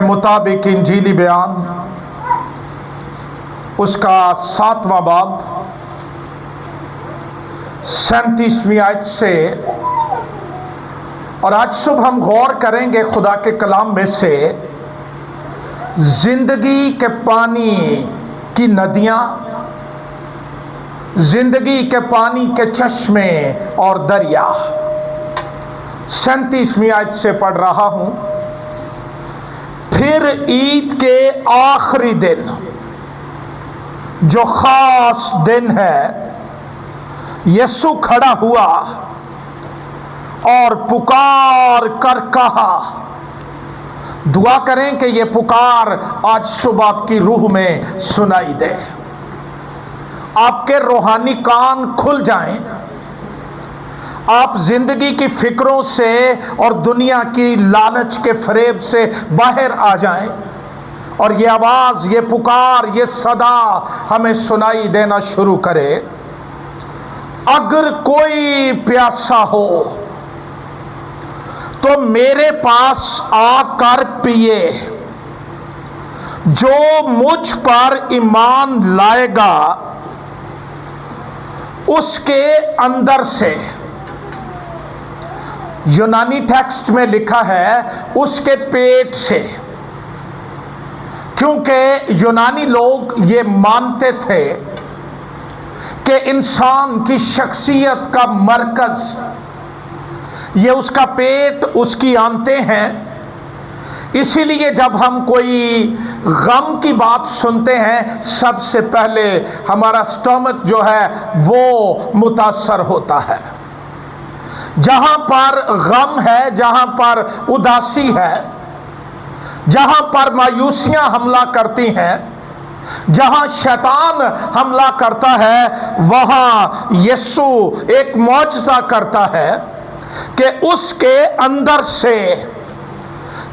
मुताबिक इंजीली बयान उसका 7वां बाब 37वीं आयत से। और आज सुबह हम गौर करेंगे खुदा के कलाम में से जिंदगी के पानी की नदियां, जिंदगी के पानी के चश्मे और दरिया। 37वीं आयत से पढ़ रहा हूं। फिर ईद के आखिरी दिन, जो खास दिन है, यीशु खड़ा हुआ और पुकार कर कहा। दुआ करें कि यह पुकार आज सुबह आपकी रूह में सुनाई दे, आपके रूहानी कान खुल जाएं, आप जिंदगी की फिक्रों से और दुनिया की लालच के फरेब से बाहर आ जाएं और ये आवाज, ये पुकार, ये सदा हमें सुनाई देना शुरू करे। अगर कोई प्यासा हो तो मेरे पास आकर पिए। जो मुझ पर ईमान लाएगा उसके अंदर से, यूनानी टेक्स्ट में लिखा है उसके पेट से, क्योंकि यूनानी लोग ये मानते थे कि इंसान की शख्सियत का मरकज ये उसका पेट, उसकी आंतें हैं। इसीलिए जब हम कोई गम की बात सुनते हैं सबसे पहले हमारा स्टमक जो है वो मुतासर होता है। जहां पर गम है, जहां पर उदासी है, जहां पर मायूसियां हमला करती हैं, जहां शैतान हमला करता है, वहां यीशु एक मौजज़ा करता है कि उसके अंदर से,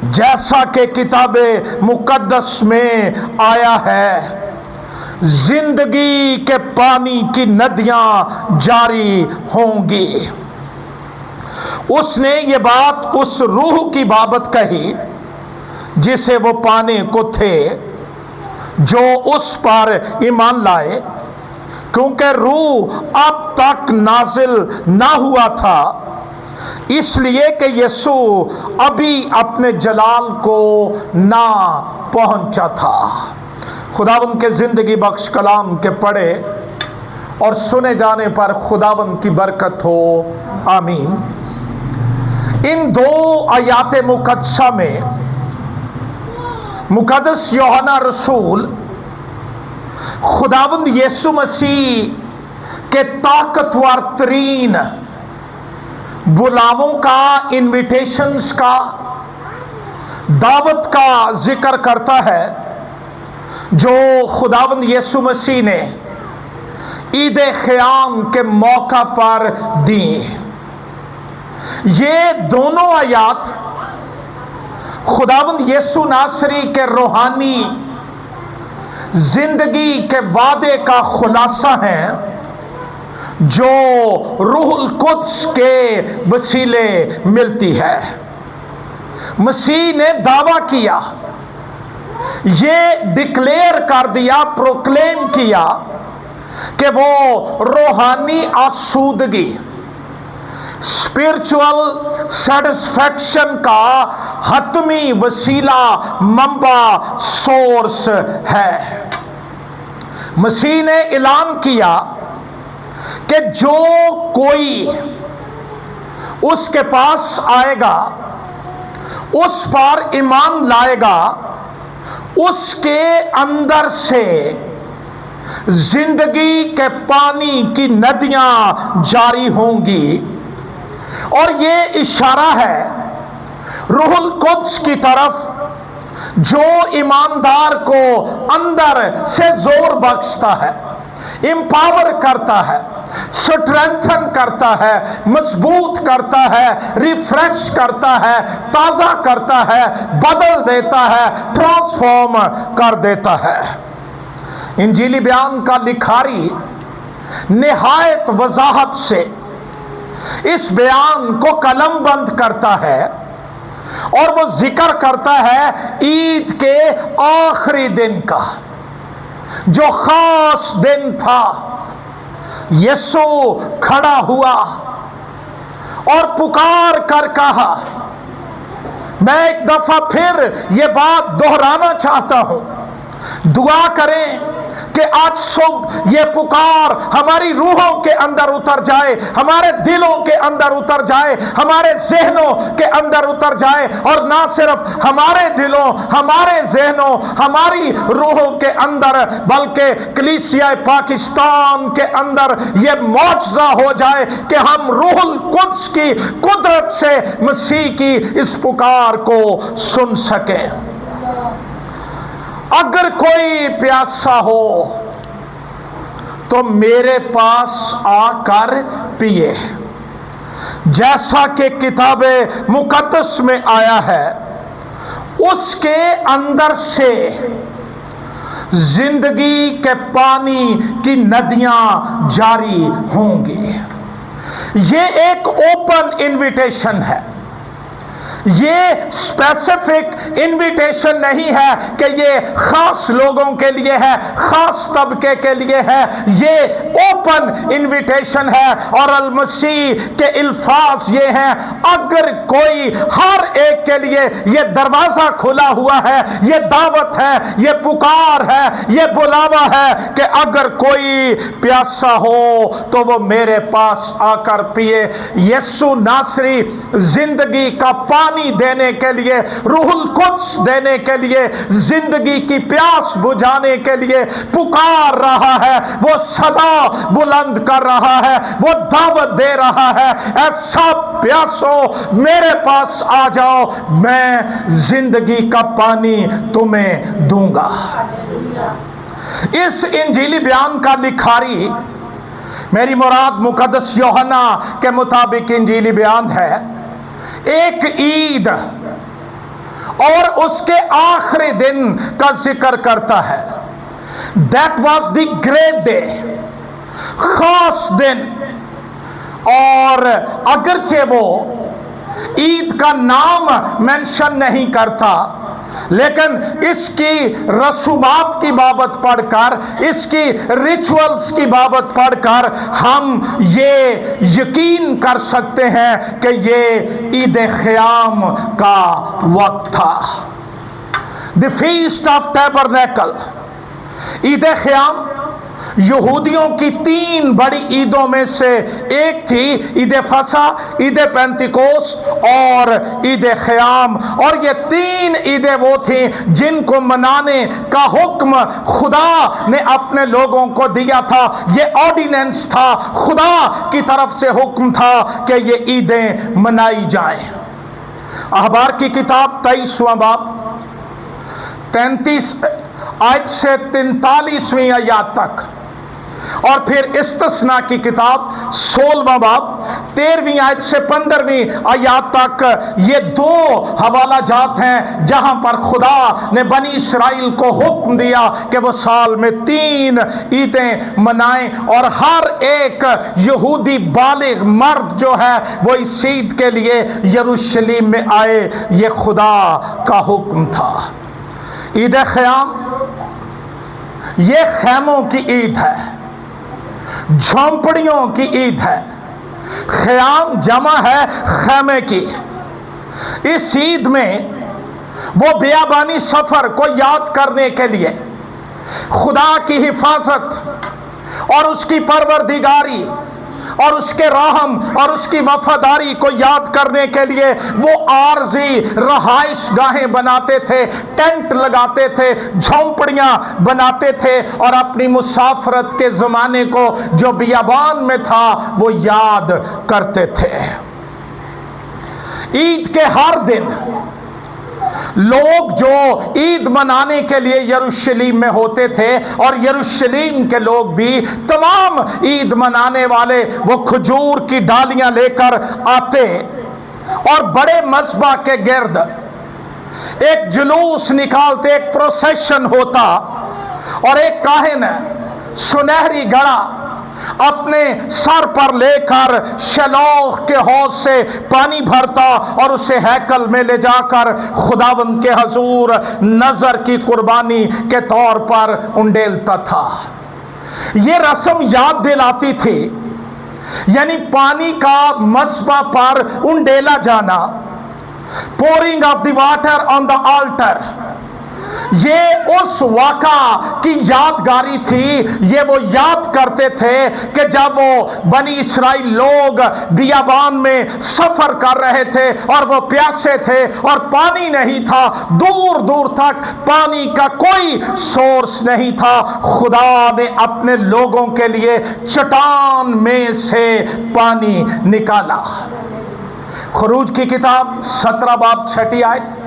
जैसा कि किताबे मुकद्दस में आया है, जिंदगी के पानी की नदियां जारी होंगी। उसने ये बात उस रूह की बाबत कही जिसे वो पाने को थे, जो उस पर ईमान लाए, क्योंकि रूह अब तक नाजिल ना हुआ था, इसलिए कि यीशु अभी अपने जलाल को ना पहुंचा था। खुदावंद के जिंदगी बख्श कलाम के पढ़े और सुने जाने पर खुदावंद की बरकत हो, आमीन। इन दो आयात मुकद्दसा में मुकद्दस यूहन्ना रसूल खुदावंद यीशु मसीह के ताकतवर तरीन बुलावों का, इन्विटेशंस का, दावत का जिक्र करता है जो खुदावंद यीशु मसीह ने ईद ख़याम के मौका पर दी। ये दोनों आयात खुदावंद यीशु नासरी के रूहानी जिंदगी के वादे का खुलासा है जो रूहुल कुद्स के वसीले मिलती है। मसीह ने दावा किया, ये डिक्लेयर कर दिया, प्रोक्लेम किया कि वो रूहानी आसूदगी, स्पिरिचुअल सेटिस्फैक्शन का हतमी वसीला, मंबा, सोर्स है। मसीह ने ऐलान किया कि जो कोई उसके पास आएगा, उस पर ईमान लाएगा, उसके अंदर से जिंदगी के पानी की नदियां जारी होंगी। और ये इशारा है रूहुल कुद्स की तरफ, जो ईमानदार को अंदर से जोर बख्शता है, एम्पावर करता है, स्ट्रेंथन करता है, मजबूत करता है, रिफ्रेश करता है, ताजा करता है, बदल देता है, ट्रांसफॉर्म कर देता है। इंजीली बयान का लिखारी निहायत वजाहत से इस बयान को कलमबंद करता है और वो जिक्र करता है ईद के आखिरी दिन का, जो खास दिन था। यीशु खड़ा हुआ और पुकार कर कहा, मैं एक दफा फिर ये बात दोहराना चाहता हूं, दुआ करें कि आज सुबह ये पुकार हमारी रूहों के अंदर उतर जाए, हमारे दिलों के अंदर उतर जाए, हमारे जहनों के अंदर उतर जाए, और ना सिर्फ हमारे दिलों, हमारे जहनों, हमारी रूहों के अंदर, बल्कि कलीसिया पाकिस्तान के अंदर ये मौजज़ा हो जाए कि हम रूहुल कुद्स की कुदरत से मसीह की इस पुकार को सुन सके। अगर कोई प्यासा हो तो मेरे पास आकर पिए, जैसा कि किताबे मुकद्दस में आया है, उसके अंदर से जिंदगी के पानी की नदियां जारी होंगी। ये एक ओपन इनविटेशन है, ये स्पेसिफिक इनविटेशन नहीं है कि ये खास लोगों के लिए है, खास तबके के लिए है। ये ओपन इनविटेशन है और अल मसीह के अल्फाज ये हैं, अगर कोई, हर एक के लिए ये दरवाजा खुला हुआ है, ये दावत है, ये पुकार है, ये बुलावा है कि अगर कोई प्यासा हो तो वो मेरे पास आकर पिए। यीशु नासरी जिंदगी का पानी देने के लिए, रूहुल कुद्स देने के लिए, जिंदगी की प्यास बुझाने के लिए पुकार रहा है। वो सदा बुलंद कर रहा है, वो दावत दे रहा है, ऐसा प्यासो मेरे पास आ जाओ, मैं जिंदगी का पानी तुम्हें दूंगा। इस इंजीली बयान का लिखारी, मेरी मुराद मुकद्दस यूहन्ना के मुताबिक इंजीली बयान है, एक ईद और उसके आखिरी दिन का जिक्र करता है। That was the great day, खास दिन। और अगरचे वो ईद का नाम मेंशन नहीं करता, लेकिन इसकी रसूमात की बाबत पढ़कर, इसकी रिचुअल्स की बाबत पढ़कर हम ये यकीन कर सकते हैं कि ये ईद ख़याम का वक्त था। The feast of tabernacle, Eid Khayyam यहूदियों की 3 बड़ी ईदों में से एक थी। ईद फसा, ईद पेंतिकोस्त और ईद ख़याम। और ये 3 ईदें वो थी जिनको मनाने का हुक्म खुदा ने अपने लोगों को दिया था। ये ऑर्डिनेंस था, खुदा की तरफ से हुक्म था कि ये ईदें मनाई जाएं। अहबार की किताब 23वां बाब 33 आयत से 43वीं आयत तक, और फिर इस्तिस्ना की किताब 16वां बाब 13वीं आयत से 15वीं आयत तक, ये 2 हवाला जात हैं जहां पर खुदा ने बनी इस्राइल को हुक्म दिया कि वो साल में 3 ईदें मनाएं, और हर एक यहूदी बालिग मर्द जो है वो इस ईद के लिए यरूशलेम में आए। ये खुदा का हुक्म था। ईद ख़याम ये खैमों की ईद है, झोंपड़ियों की ईद है। ख़याम जमा है खैमे की। इस ईद में वो बियाबानी सफर को याद करने के लिए, खुदा की हिफाजत और उसकी परवरदिगारी और उसके रहम और उसकी वफादारी को याद करने के लिए वो आरजी रहाइश गाहें बनाते थे, टेंट लगाते थे, झोंपड़ियां बनाते थे, और अपनी मुसाफरत के ज़माने को जो बियाबान में था वो याद करते थे। ईद के हर दिन लोग जो ईद मनाने के लिए यरूशलेम में होते थे, और यरूशलेम के लोग भी, तमाम ईद मनाने वाले वो खजूर की डालियां लेकर आते और बड़े मस्बा के गिर्द एक जुलूस निकालते, एक प्रोसेशन होता, और एक काहिन सुनहरी घड़ा अपने सर पर लेकर शलोह के हौज से पानी भरता और उसे हैकल में ले जाकर खुदावंद के हजूर नजर की कुर्बानी के तौर पर उंडेलता था। यह रस्म याद दिलाती थी, यानी पानी का मस्बा पर उंडेला जाना, pouring of the water on the alter, ये उस वाका की यादगारी थी। ये वो याद करते थे कि जब वो बनी इस्राएल लोग बियाबान में सफर कर रहे थे और वो प्यासे थे और पानी नहीं था, दूर दूर तक पानी का कोई सोर्स नहीं था, खुदा ने अपने लोगों के लिए चट्टान में से पानी निकाला। खुरूज की किताब 17 बाब 6 आयत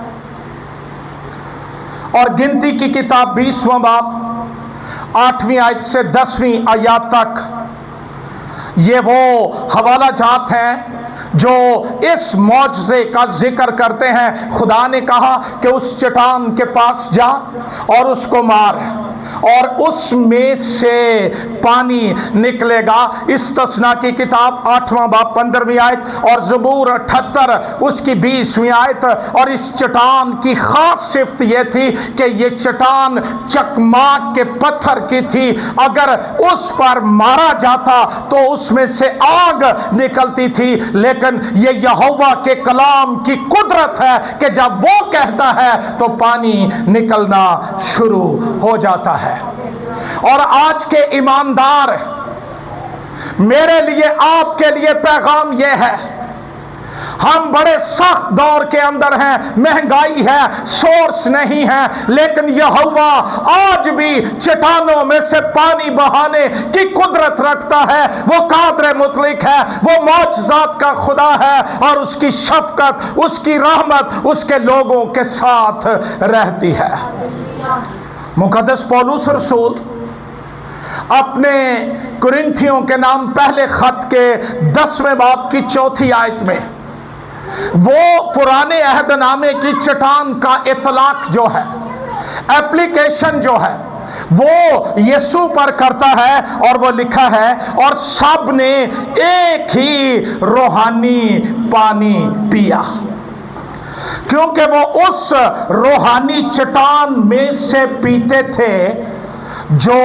और गिनती की किताब 20वां बाब 8वीं आयत से 10वीं आयत तक ये वो हवाला जात हैं जो इस मौजज़े का जिक्र करते हैं। खुदा ने कहा कि उस चट्टान के पास जा और उसको मार और उसमें से पानी निकलेगा। इस्तस्ना की किताब 8वां बाब 15वीं आयत और ज़बूर 78 उसकी 20वीं आयत। और इस चट्टान की खास सिफ्त यह थी कि यह चट्टान चकमाक के पत्थर की थी, अगर उस पर मारा जाता तो उसमें से आग निकलती थी। लेकिन ये यहोवा के कलाम की कुदरत है कि जब वो कहता है तो पानी निकलना शुरू हो जाता है। और आज के ईमानदार, मेरे लिए आपके लिए पैगाम यह है, हम बड़े सख्त दौर के अंदर हैं, महंगाई है, सोर्स नहीं है, लेकिन यहोवा आज भी चट्टानों में से पानी बहाने की कुदरत रखता है। वो कादर मुतलिक है, वो मौजज़ात का खुदा है और उसकी शफकत, उसकी रहमत उसके लोगों के साथ रहती है। मुकद्दस पौलुस रसूल अपने कुरिन्थियों के नाम पहले खत के 10वें बाब की 4थी आयत में वो पुराने अहदनामे की चट्टान का इतलाक जो है, एप्लीकेशन जो है, वो यीशु पर करता है और वो लिखा है, और सब ने एक ही रूहानी पानी पिया, क्योंकि वो उस रूहानी चट्टान में से पीते थे जो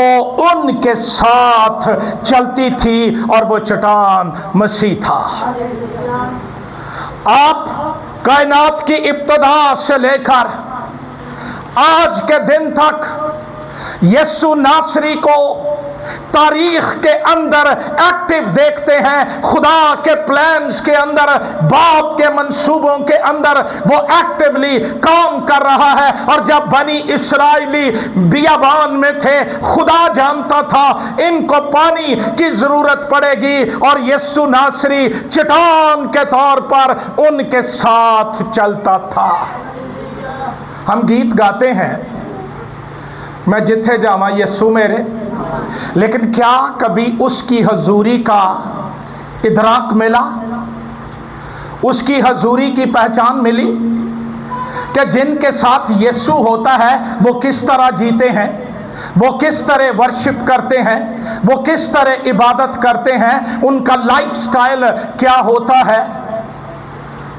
उनके साथ चलती थी, और वो चट्टान मसीह था। आप कायनात की इब्तिदा से लेकर आज के दिन तक यीशु नासरी को तारीख के अंदर एक्टिव देखते हैं। खुदा के प्लान्स के अंदर, बाप के मंसूबों के अंदर वो एक्टिवली काम कर रहा है। और जब बनी इस्राएली बियाबान में थे, खुदा जानता था इनको पानी की जरूरत पड़ेगी, और यीशु नासरी चट्टान के तौर पर उनके साथ चलता था। हम गीत गाते हैं, मैं जिथे जावा यीशु मेरे, लेकिन क्या कभी उसकी हजूरी का इदराक मिला, उसकी हजूरी की पहचान मिली कि जिनके साथ यीशु होता है वो किस तरह जीते हैं, वो किस तरह वर्शिप करते हैं, वो किस तरह इबादत करते हैं, उनका लाइफस्टाइल क्या होता है।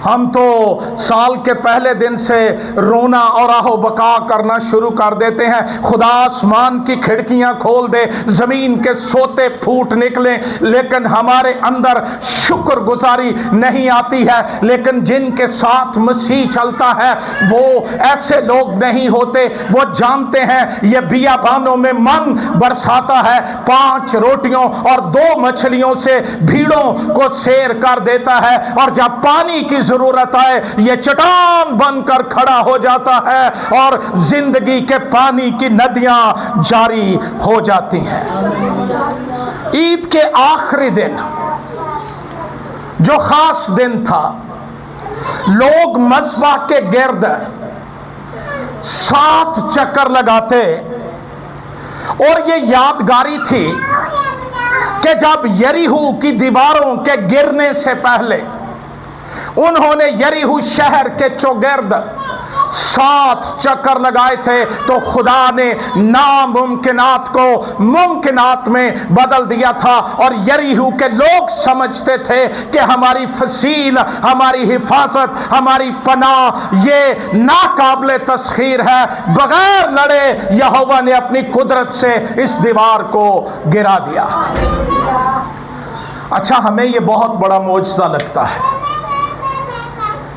हम तो साल के पहले दिन से रोना और आहो बका करना शुरू कर देते हैं, खुदा आसमान की खिड़कियां खोल दे, जमीन के सोते फूट निकले, लेकिन हमारे अंदर शुक्रगुजारी नहीं आती है। लेकिन जिनके साथ मसीह चलता है वो ऐसे लोग नहीं होते। वो जानते हैं ये बियाबानों में मन बरसाता है, 5 रोटियों और 2 मछलियों से भीड़ों को सैर कर देता है, और जब पानी की जरूरत आए ये चट्टान बनकर खड़ा हो जाता है और जिंदगी के पानी की नदियां जारी हो जाती हैं। ईद के आखिरी दिन जो खास दिन था, लोग मस्बा के गिर्द 7 चक्कर लगाते, और ये यादगारी थी कि जब यरीहो की दीवारों के गिरने से पहले उन्होंने यरीहो शहर के चौगिर्द 7 चक्कर लगाए थे तो खुदा ने नामुमकिनात को मुमकिनात में बदल दिया था। और यरीहो के लोग समझते थे कि हमारी फसील, हमारी हिफाजत, हमारी पनाह ये नाकाबिले तस्खीर है। बगैर लड़े यहोवा ने अपनी कुदरत से इस दीवार को गिरा दिया। अच्छा, हमें ये बहुत बड़ा मौजज़ा लगता है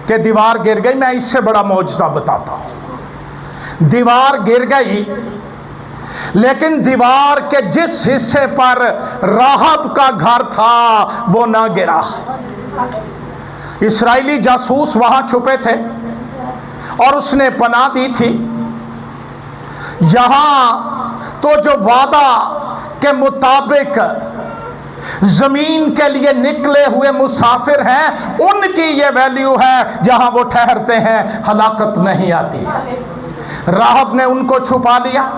कि दीवार गिर गई। मैं इससे बड़ा मौजज़ा बताता हूं। दीवार गिर गई, लेकिन दीवार के जिस हिस्से पर राहब का घर था वो ना गिरा। इस्राएली जासूस वहां छुपे थे और उसने पनाह दी थी। यहां तो जो वादा के मुताबिक जमीन के लिए निकले हुए मुसाफिर हैं, उनकी ये वैल्यू है। जहां वो ठहरते हैं हलाकत नहीं आती। राहब ने उनको छुपा लिया।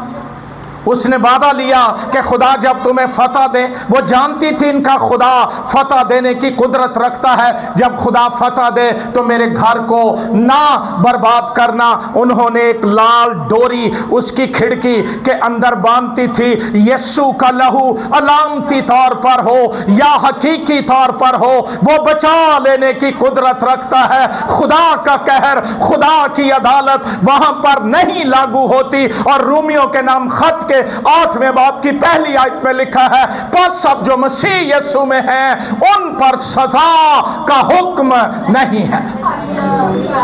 उसने वादा लिया कि खुदा जब तुम्हें फतह दे, वो जानती थी इनका खुदा फतह देने की कुदरत रखता है। जब खुदा फतह दे तो मेरे घर को ना बर्बाद करना। उन्होंने एक लाल डोरी उसकी खिड़की के अंदर बांधती थी। यीशु का लहू अलामती तौर पर हो या हकीकी तौर पर हो, वो बचा लेने की कुदरत रखता है। खुदा का कहर, खुदा की अदालत वहां पर नहीं लागू होती। और रोमियो के नाम खत के 8वें बाब की पहली आयत में लिखा है, पर सब जो मसीह यीशु में हैं उन पर सजा का हुक्म नहीं है।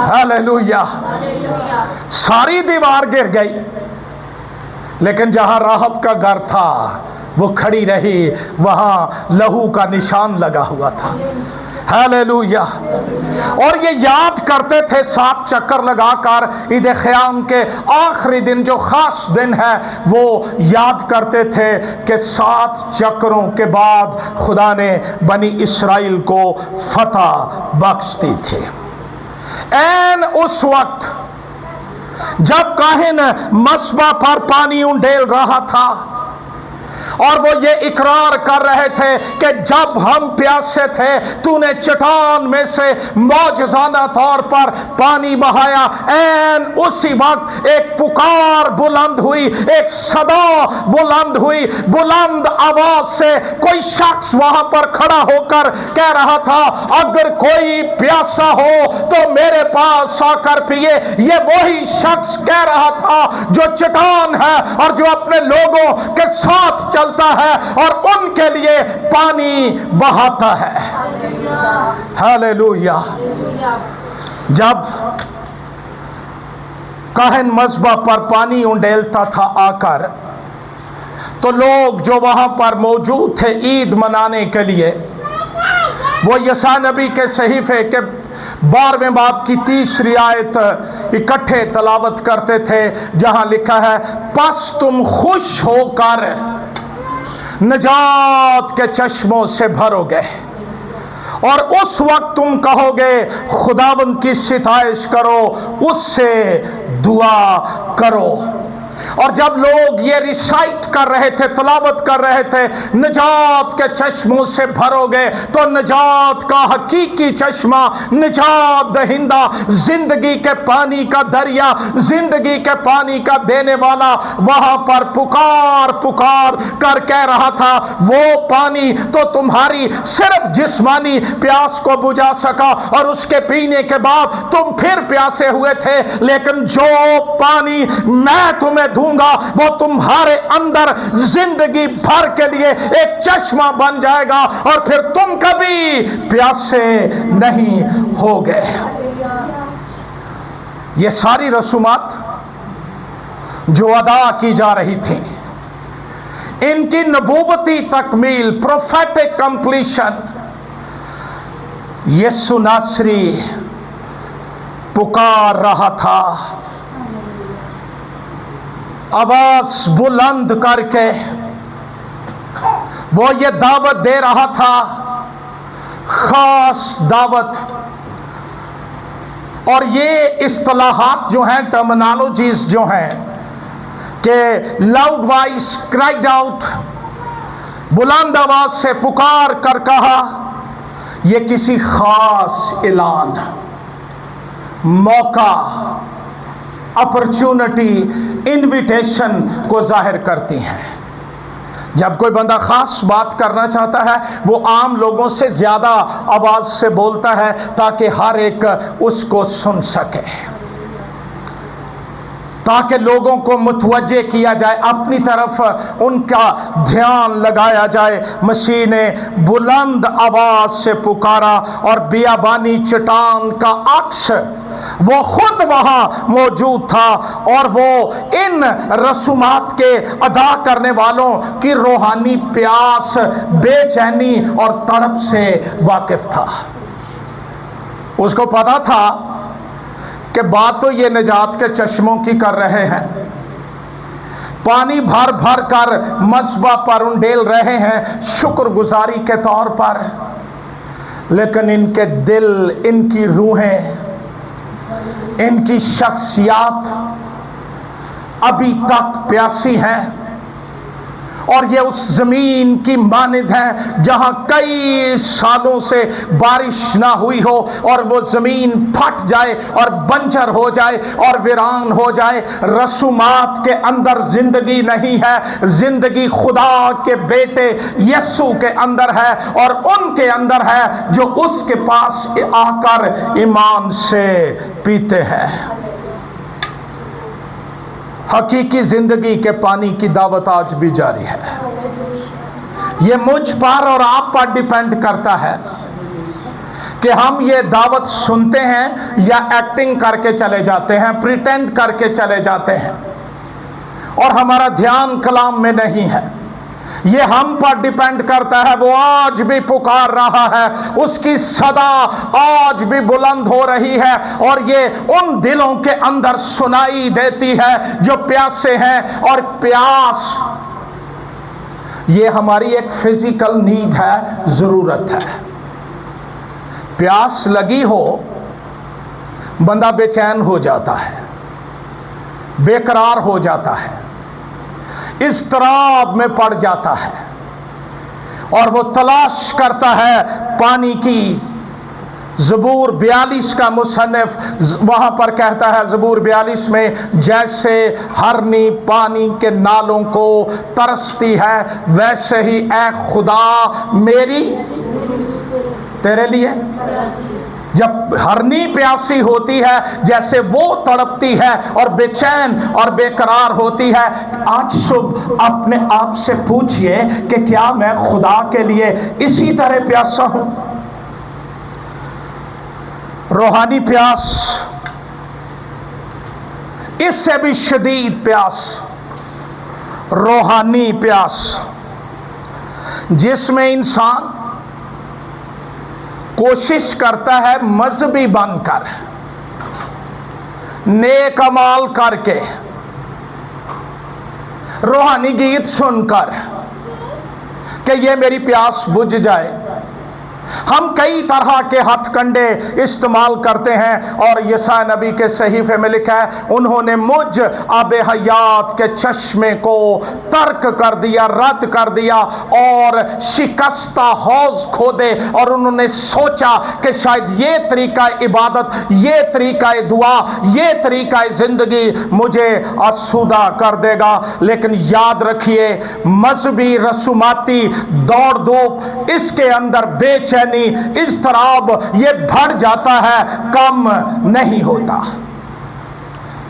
हालेलुया। सारी दीवार गिर गई, लेकिन जहां राहब का घर था वो खड़ी रही। वहां लहू का निशान लगा हुआ था। हालेलुया। और ये याद करते थे 7 चक्कर लगाकर ईद ख़याम के आखिरी दिन, जो खास दिन है, वो याद करते थे कि 7 चक्करों के बाद खुदा ने बनी इस्राइल को फतह बख्श दी थी। ऐन उस वक्त जब काहिन मस्बा पर पानी उंडेल रहा था और वो ये इकरार कर रहे थे कि जब हम प्यासे थे तूने चट्टान में से मौजज़ाना तौर पर पानी बहाया। ऐन उसी वक्त एक पुकार बुलंद हुई, एक सदा बुलंद हुई। बुलंद आवाज से कोई शख्स वहां पर खड़ा होकर कह रहा था, अगर कोई प्यासा हो तो मेरे पास आकर पिए। ये वही शख्स कह रहा था जो चट्टान है और जो अपने लोगों के साथ चलता है और उनके लिए पानी बहाता है। हालेलुया। जब काहिन मज़बा पर पानी उंडेलता था आकर, तो लोग जो वहां पर मौजूद थे ईद मनाने के लिए, वो यशायाह नबी के सहीफे के 12वें बाब की 30वीं आयत इकट्ठे तलावत करते थे, जहां लिखा है, बस तुम खुश होकर नजात के चश्मों से भरोगे और उस वक्त तुम कहोगे खुदावंद की सिताइश करो, उससे दुआ करो। और जब लोग ये रिसाइट कर रहे थे, तलावत कर रहे थे, निजात के चश्मों से भरोगे, तो निजात का हकीकी चश्मा, निजात दहिंदा, जिंदगी के पानी का दरिया, जिंदगी के पानी का देने वाला वहां पर पुकार पुकार कर कह रहा था, वो पानी तो तुम्हारी सिर्फ जिस्मानी प्यास को बुझा सका और उसके पीने के बाद तुम फिर प्यासे हुए थे, लेकिन जो पानी मैं तुम्हें दूंगा वो तुम्हारे अंदर जिंदगी भर के लिए एक चश्मा बन जाएगा और फिर तुम कभी प्यासे नहीं होगे। ये सारी रसूमात जो अदा की जा रही थी, इनकी नबूवती तकमील, प्रोफेटिक कंप्लीशन, यीशु नासरी पुकार रहा था आवाज बुलंद करके। वो ये दावत दे रहा था, खास दावत। और ये इस्तिलाहात जो हैं, टर्मिनोलॉजीज जो हैं, कि लाउड वॉइस क्राइड आउट, बुलंद आवाज से पुकार कर कहा, ये किसी खास ऐलान, मौका अपॉर्चुनिटी, इनविटेशन को जाहिर करती हैं। जब कोई बंदा खास बात करना चाहता है, वो आम लोगों से ज्यादा आवाज से बोलता है ताकि हर एक उसको सुन सके, ताकि लोगों को मुतवज्जे किया जाए, अपनी तरफ उनका ध्यान लगाया जाए। मसीह ने बुलंद आवाज से पुकारा और बियाबानी चट्टान का अक्स वो खुद वहां मौजूद था और वो इन रसूमात के अदा करने वालों की रूहानी प्यास, बेचैनी और तड़प से वाकिफ था। उसको पता था कि बात तो ये निजात के चश्मों की कर रहे हैं, पानी भर भर कर मस्बा पर उंडेल रहे हैं शुक्रगुजारी के तौर पर, लेकिन इनके दिल, इनकी रूहें, इनकी शख्सियात अभी तक प्यासी हैं। और ये उस जमीन की मानिद है जहां कई सालों से बारिश ना हुई हो और वो जमीन फट जाए और बंजर हो जाए और वीरान हो जाए। रसूमात के अंदर जिंदगी नहीं है, जिंदगी खुदा के बेटे यीशु के अंदर है और उनके अंदर है जो उसके पास आकर ईमान से पीते हैं। हकीकी जिंदगी के पानी की दावत आज भी जारी है। ये मुझ पर और आप पर डिपेंड करता है कि हम ये दावत सुनते हैं या एक्टिंग करके चले जाते हैं, प्रिटेंड करके चले जाते हैं और हमारा ध्यान कलाम में नहीं है। ये हम पर डिपेंड करता है। वो आज भी पुकार रहा है, उसकी सदा आज भी बुलंद हो रही है और ये उन दिलों के अंदर सुनाई देती है जो प्यासे हैं। और प्यास ये हमारी एक फिजिकल नीड है, जरूरत है। प्यास लगी हो, बंदा बेचैन हो जाता है, बेकरार हो जाता है, इस्तराब में पड़ जाता है और वो तलाश करता है पानी की। ज़बूर 42 का मुसन्निफ वहां पर कहता है, ज़बूर 42 में, जैसे हरनी पानी के नालों को तरसती है वैसे ही ऐ खुदा मेरी तेरे लिए। जब हरनी प्यासी होती है, जैसे वो तड़पती है और बेचैन और बेकरार होती है। आज सुबह अपने आप से पूछिए कि क्या मैं खुदा के लिए इसी तरह प्यासा हूं? रूहानी प्यास, इससे भी शदीद प्यास, रूहानी प्यास, जिसमें इंसान कोशिश करता है मजहबी बनकर, नेक अमाल करके, रूहानी गीत सुनकर कि ये मेरी प्यास बुझ जाए। हम कई तरह के हथकंडे इस्तेमाल करते हैं और यशायाह नबी के सहीफे में लिखा है, उन्होंने मुझ आबे हयात के चश्मे को तर्क कर दिया, रद्द कर दिया और शिकस्ता हौज खोदे और उन्होंने सोचा कि शायद ये तरीका इबादत, ये तरीका दुआ, ये तरीका जिंदगी मुझे आसूदा कर देगा। लेकिन याद रखिए, मजहबी रसूमाती दौड़ धूप, इसके अंदर बेचैनी, इज़्तिराब ये बढ़ जाता है, कम नहीं होता।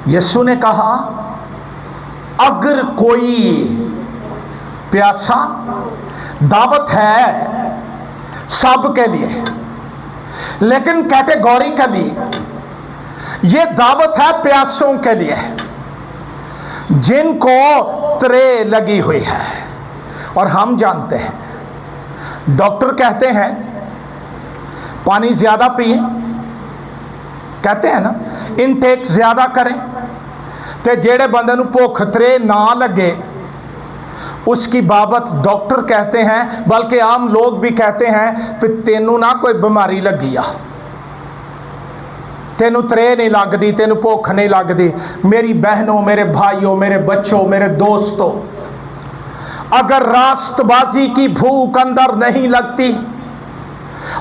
यीशु ने कहा, अगर कोई प्यासा, दावत है सबके लिए, लेकिन कैटेगोरिकली ये दावत है प्यासों के लिए जिनको त्रे लगी हुई है। और हम जानते हैं, डॉक्टर कहते हैं पानी ज्यादा पिए, कहते हैं ना, इनटेक ज्यादा करें, तो जेड़े बंदे नूं भुख त्रे ना लगे उसकी बाबत डॉक्टर कहते हैं, बल्कि आम लोग भी कहते हैं कि तेनू ना कोई बीमारी लगी आ, तेनू त्रे नहीं लगती, तेनू भुख नहीं लगती। मेरी बहनों, मेरे भाइयों, मेरे बच्चों, मेरे दोस्तों, अगर रास्तबाजी की भूख अंदर नहीं लगती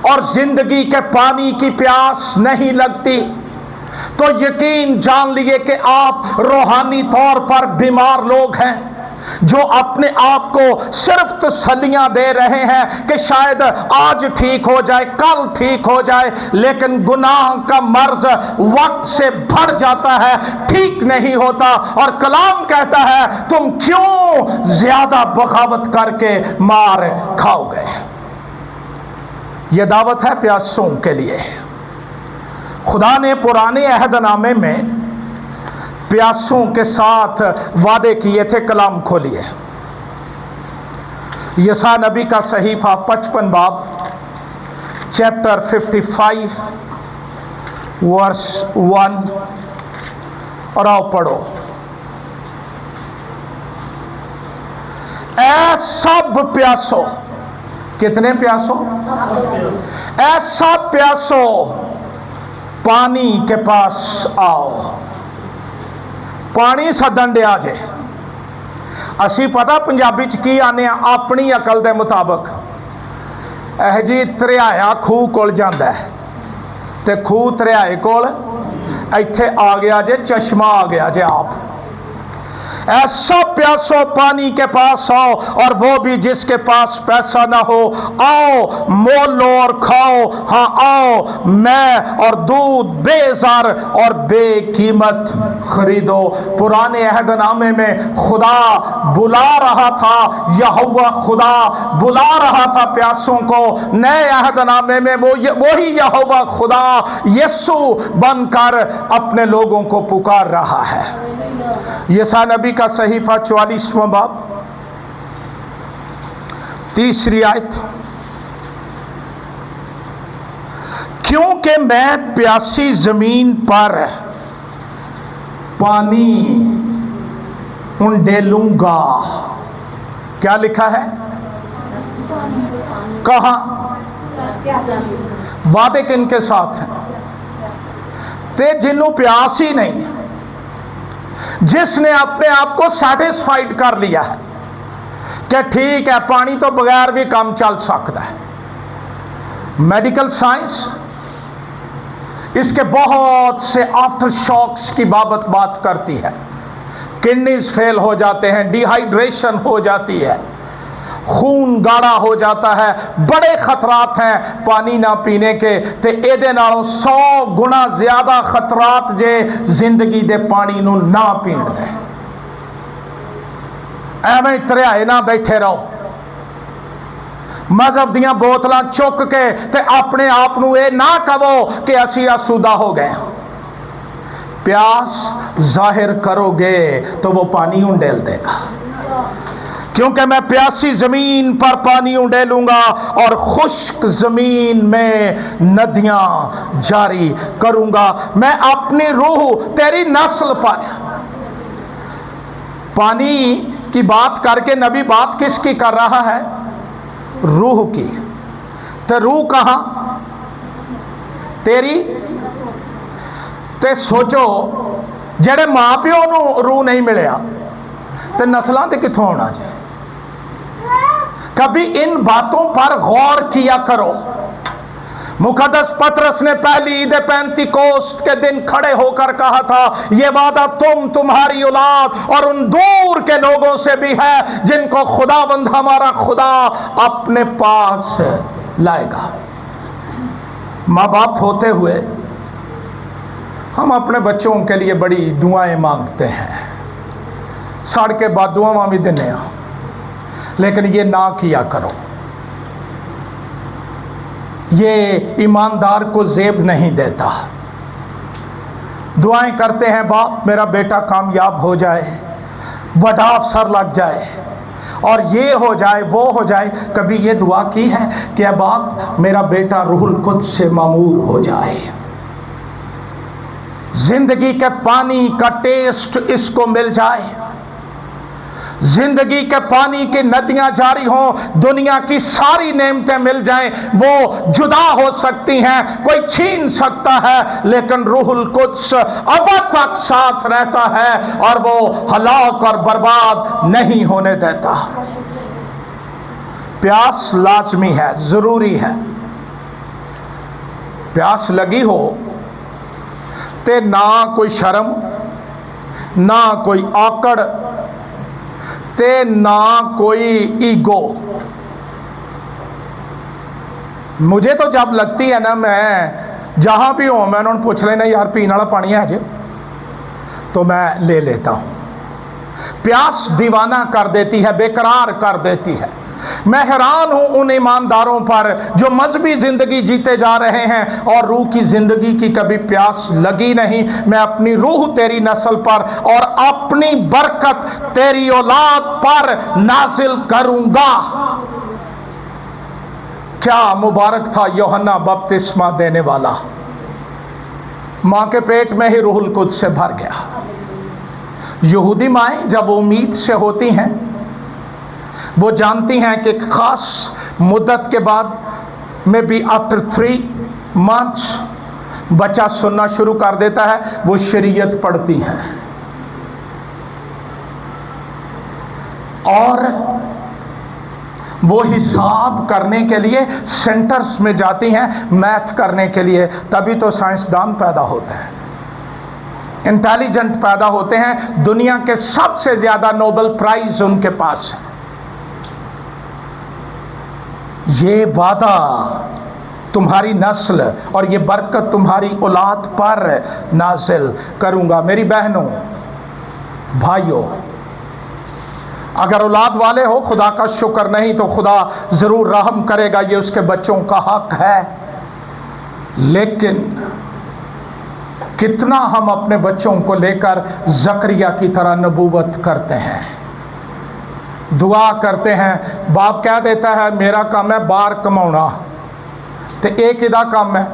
और जिंदगी के पानी की प्यास नहीं लगती, तो यकीन जान लिए कि आप रूहानी तौर पर बीमार लोग हैं, जो अपने आप को सिर्फ तसल्लियां दे रहे हैं कि शायद आज ठीक हो जाए, कल ठीक हो जाए, लेकिन गुनाह का मर्ज वक्त से बढ़ जाता है, ठीक नहीं होता। और कलाम कहता है तुम क्यों ज्यादा बगावत करके मार खाओगे। यह दावत है प्यासों के लिए। खुदा ने पुराने अहदनामे में प्यासों के साथ वादे किए थे। कलाम खोलिए, यसा नबी का सहीफा 55 बाब चैप्टर 55 वर्स 1, और आओ पढ़ो। ऐ सब प्यासो, कितने प्यासो? ऐ सब प्यासो पानी के पास आओ। पानी सदन दे आजे। असी पता पंजाबी च की आने अपनी अकल के मुताबिक, एह जी धरिया खूह कोल जांदा है ते खूह धरियाए कोल इत्थे आ गया जे, चश्मा आ गया जे आप। ऐसा प्यासो पानी के पास आओ, और वो भी जिसके पास पैसा ना हो। आओ मोल लो और खाओ, हाँ आओ मैं और दूध बेजार और बेकीमत खरीदो। पुराने अहदनामे में खुदा बुला रहा था, यहोवा खुदा बुला रहा था प्यासों को। नए अहदनामे में वही यहोवा खुदा यीशु बनकर अपने लोगों को पुकार रहा है। यसा नबी का सहीफा 44वां बाब 3री आयत। क्योंकि मैं प्यासी जमीन पर पानी उंडेलूंगा। क्या लिखा है? कहां? वादे किनके साथ है? ते जिन्हों प्यास ही नहीं, जिसने अपने आप को सैटिस्फाइड कर लिया है कि ठीक है पानी तो बगैर भी काम चल सकता है। मेडिकल साइंस इसके बहुत से आफ्टर शॉक्स की बात करती है। किडनीज फेल हो जाते हैं, डिहाइड्रेशन हो जाती है, खून गाढ़ा हो जाता है, बड़े खतरात हैं पानी ना पीने के। ते एदे नालों 100 गुना ज्यादा खतरात जे जिंदगी दे पानी नू ना पीण दे। एवें धरियाए ना बैठे रहो, मजहब दियां बोतलां चुक के ते अपने आप नू ये ना कहो कि असी आसूदा हो गए। प्यास जाहिर करोगे तो वो पानी उंडेल देगा। क्योंकि मैं प्यासी जमीन पर पानी उंडेलूंगा और खुश्क जमीन में नदियां जारी करूंगा। मैं अपनी रूह तेरी नस्ल पर। पानी की बात करके नबी बात किसकी कर रहा है? रूह की। तो रूह कहां? तेरी। ते सोचो जेड़े मां प्यो नूं रूह नहीं मिलिया तो नस्लां ते कित्थों आना चाहिए? कभी इन बातों पर गौर किया करो। मुकद्दस पतरस ने पहली ईद पेंतीकोस्त के दिन खड़े होकर कहा था, यह वादा तुम्हारी औलाद और उन दूर के लोगों से भी है जिनको खुदावंद हमारा खुदा अपने पास लाएगा। माँ बाप होते हुए हम अपने बच्चों के लिए बड़ी दुआएं मांगते हैं, सड़ के बाद दुआवां भी देने हैं, लेकिन ये ना किया करो। ये ईमानदार को जेब नहीं देता। दुआएं करते हैं बाप मेरा बेटा कामयाब हो जाए, बड़ा अफसर लग जाए, और ये हो जाए वो हो जाए। कभी ये दुआ की है कि बाप मेरा बेटा रूहुल कुद्स से मामूर हो जाए। जिंदगी के पानी का टेस्ट इसको मिल जाए, जिंदगी के पानी की नदियां जारी हों, दुनिया की सारी नेमतें मिल जाएं। वो जुदा हो सकती हैं, कोई छीन सकता है, लेकिन रूहुल कुद्स अब तक साथ रहता है और वो हलाक और बर्बाद नहीं होने देता। प्यास लाजमी है, जरूरी है। प्यास लगी हो ते ना कोई शर्म, ना कोई आकड़, ते ना कोई ईगो। मुझे तो जब लगती है ना, मैं जहां भी हूं मैं उन्होंने पूछ लेना यार पीने वाला पानी है जे, तो मैं ले लेता हूं। प्यास दीवाना कर देती है, बेकरार कर देती है। मैं हैरान हूं उन ईमानदारों पर जो मजहबी जिंदगी जीते जा रहे हैं और रूह की जिंदगी की कभी प्यास लगी नहीं। मैं अपनी रूह तेरी नस्ल पर और अपनी बरकत तेरी औलाद पर नाजिल करूंगा। क्या मुबारक था यूहन्ना बपतिस्मा देने वाला, मां के पेट में ही रूहुल कुद्स से भर गया। यहूदी माएँ जब उम्मीद से होती हैं, वो जानती हैं कि खास मुद्दत के बाद में भी आफ्टर 3 मंथ्स बच्चा सुनना शुरू कर देता है, वो शरीयत पढ़ती हैं और वो हिसाब करने के लिए सेंटर्स में जाती हैं, मैथ करने के लिए। तभी तो साइंसदान पैदा होते हैं, इंटेलिजेंट पैदा होते हैं। दुनिया के सबसे ज्यादा नोबेल प्राइज उनके पास है। ये वादा तुम्हारी नस्ल और ये बरकत तुम्हारी औलाद पर नाजिल करूंगा। मेरी बहनों, भाइयों, अगर औलाद वाले हो खुदा का शुक्र, नहीं तो खुदा जरूर रहम करेगा, ये उसके बच्चों का हक है। लेकिन कितना हम अपने बच्चों को लेकर जकरिया की तरह नबूवत करते हैं, दुआ करते हैं। बाप कह देता है मेरा काम है बाहर कमाना, तो एक इदा काम है,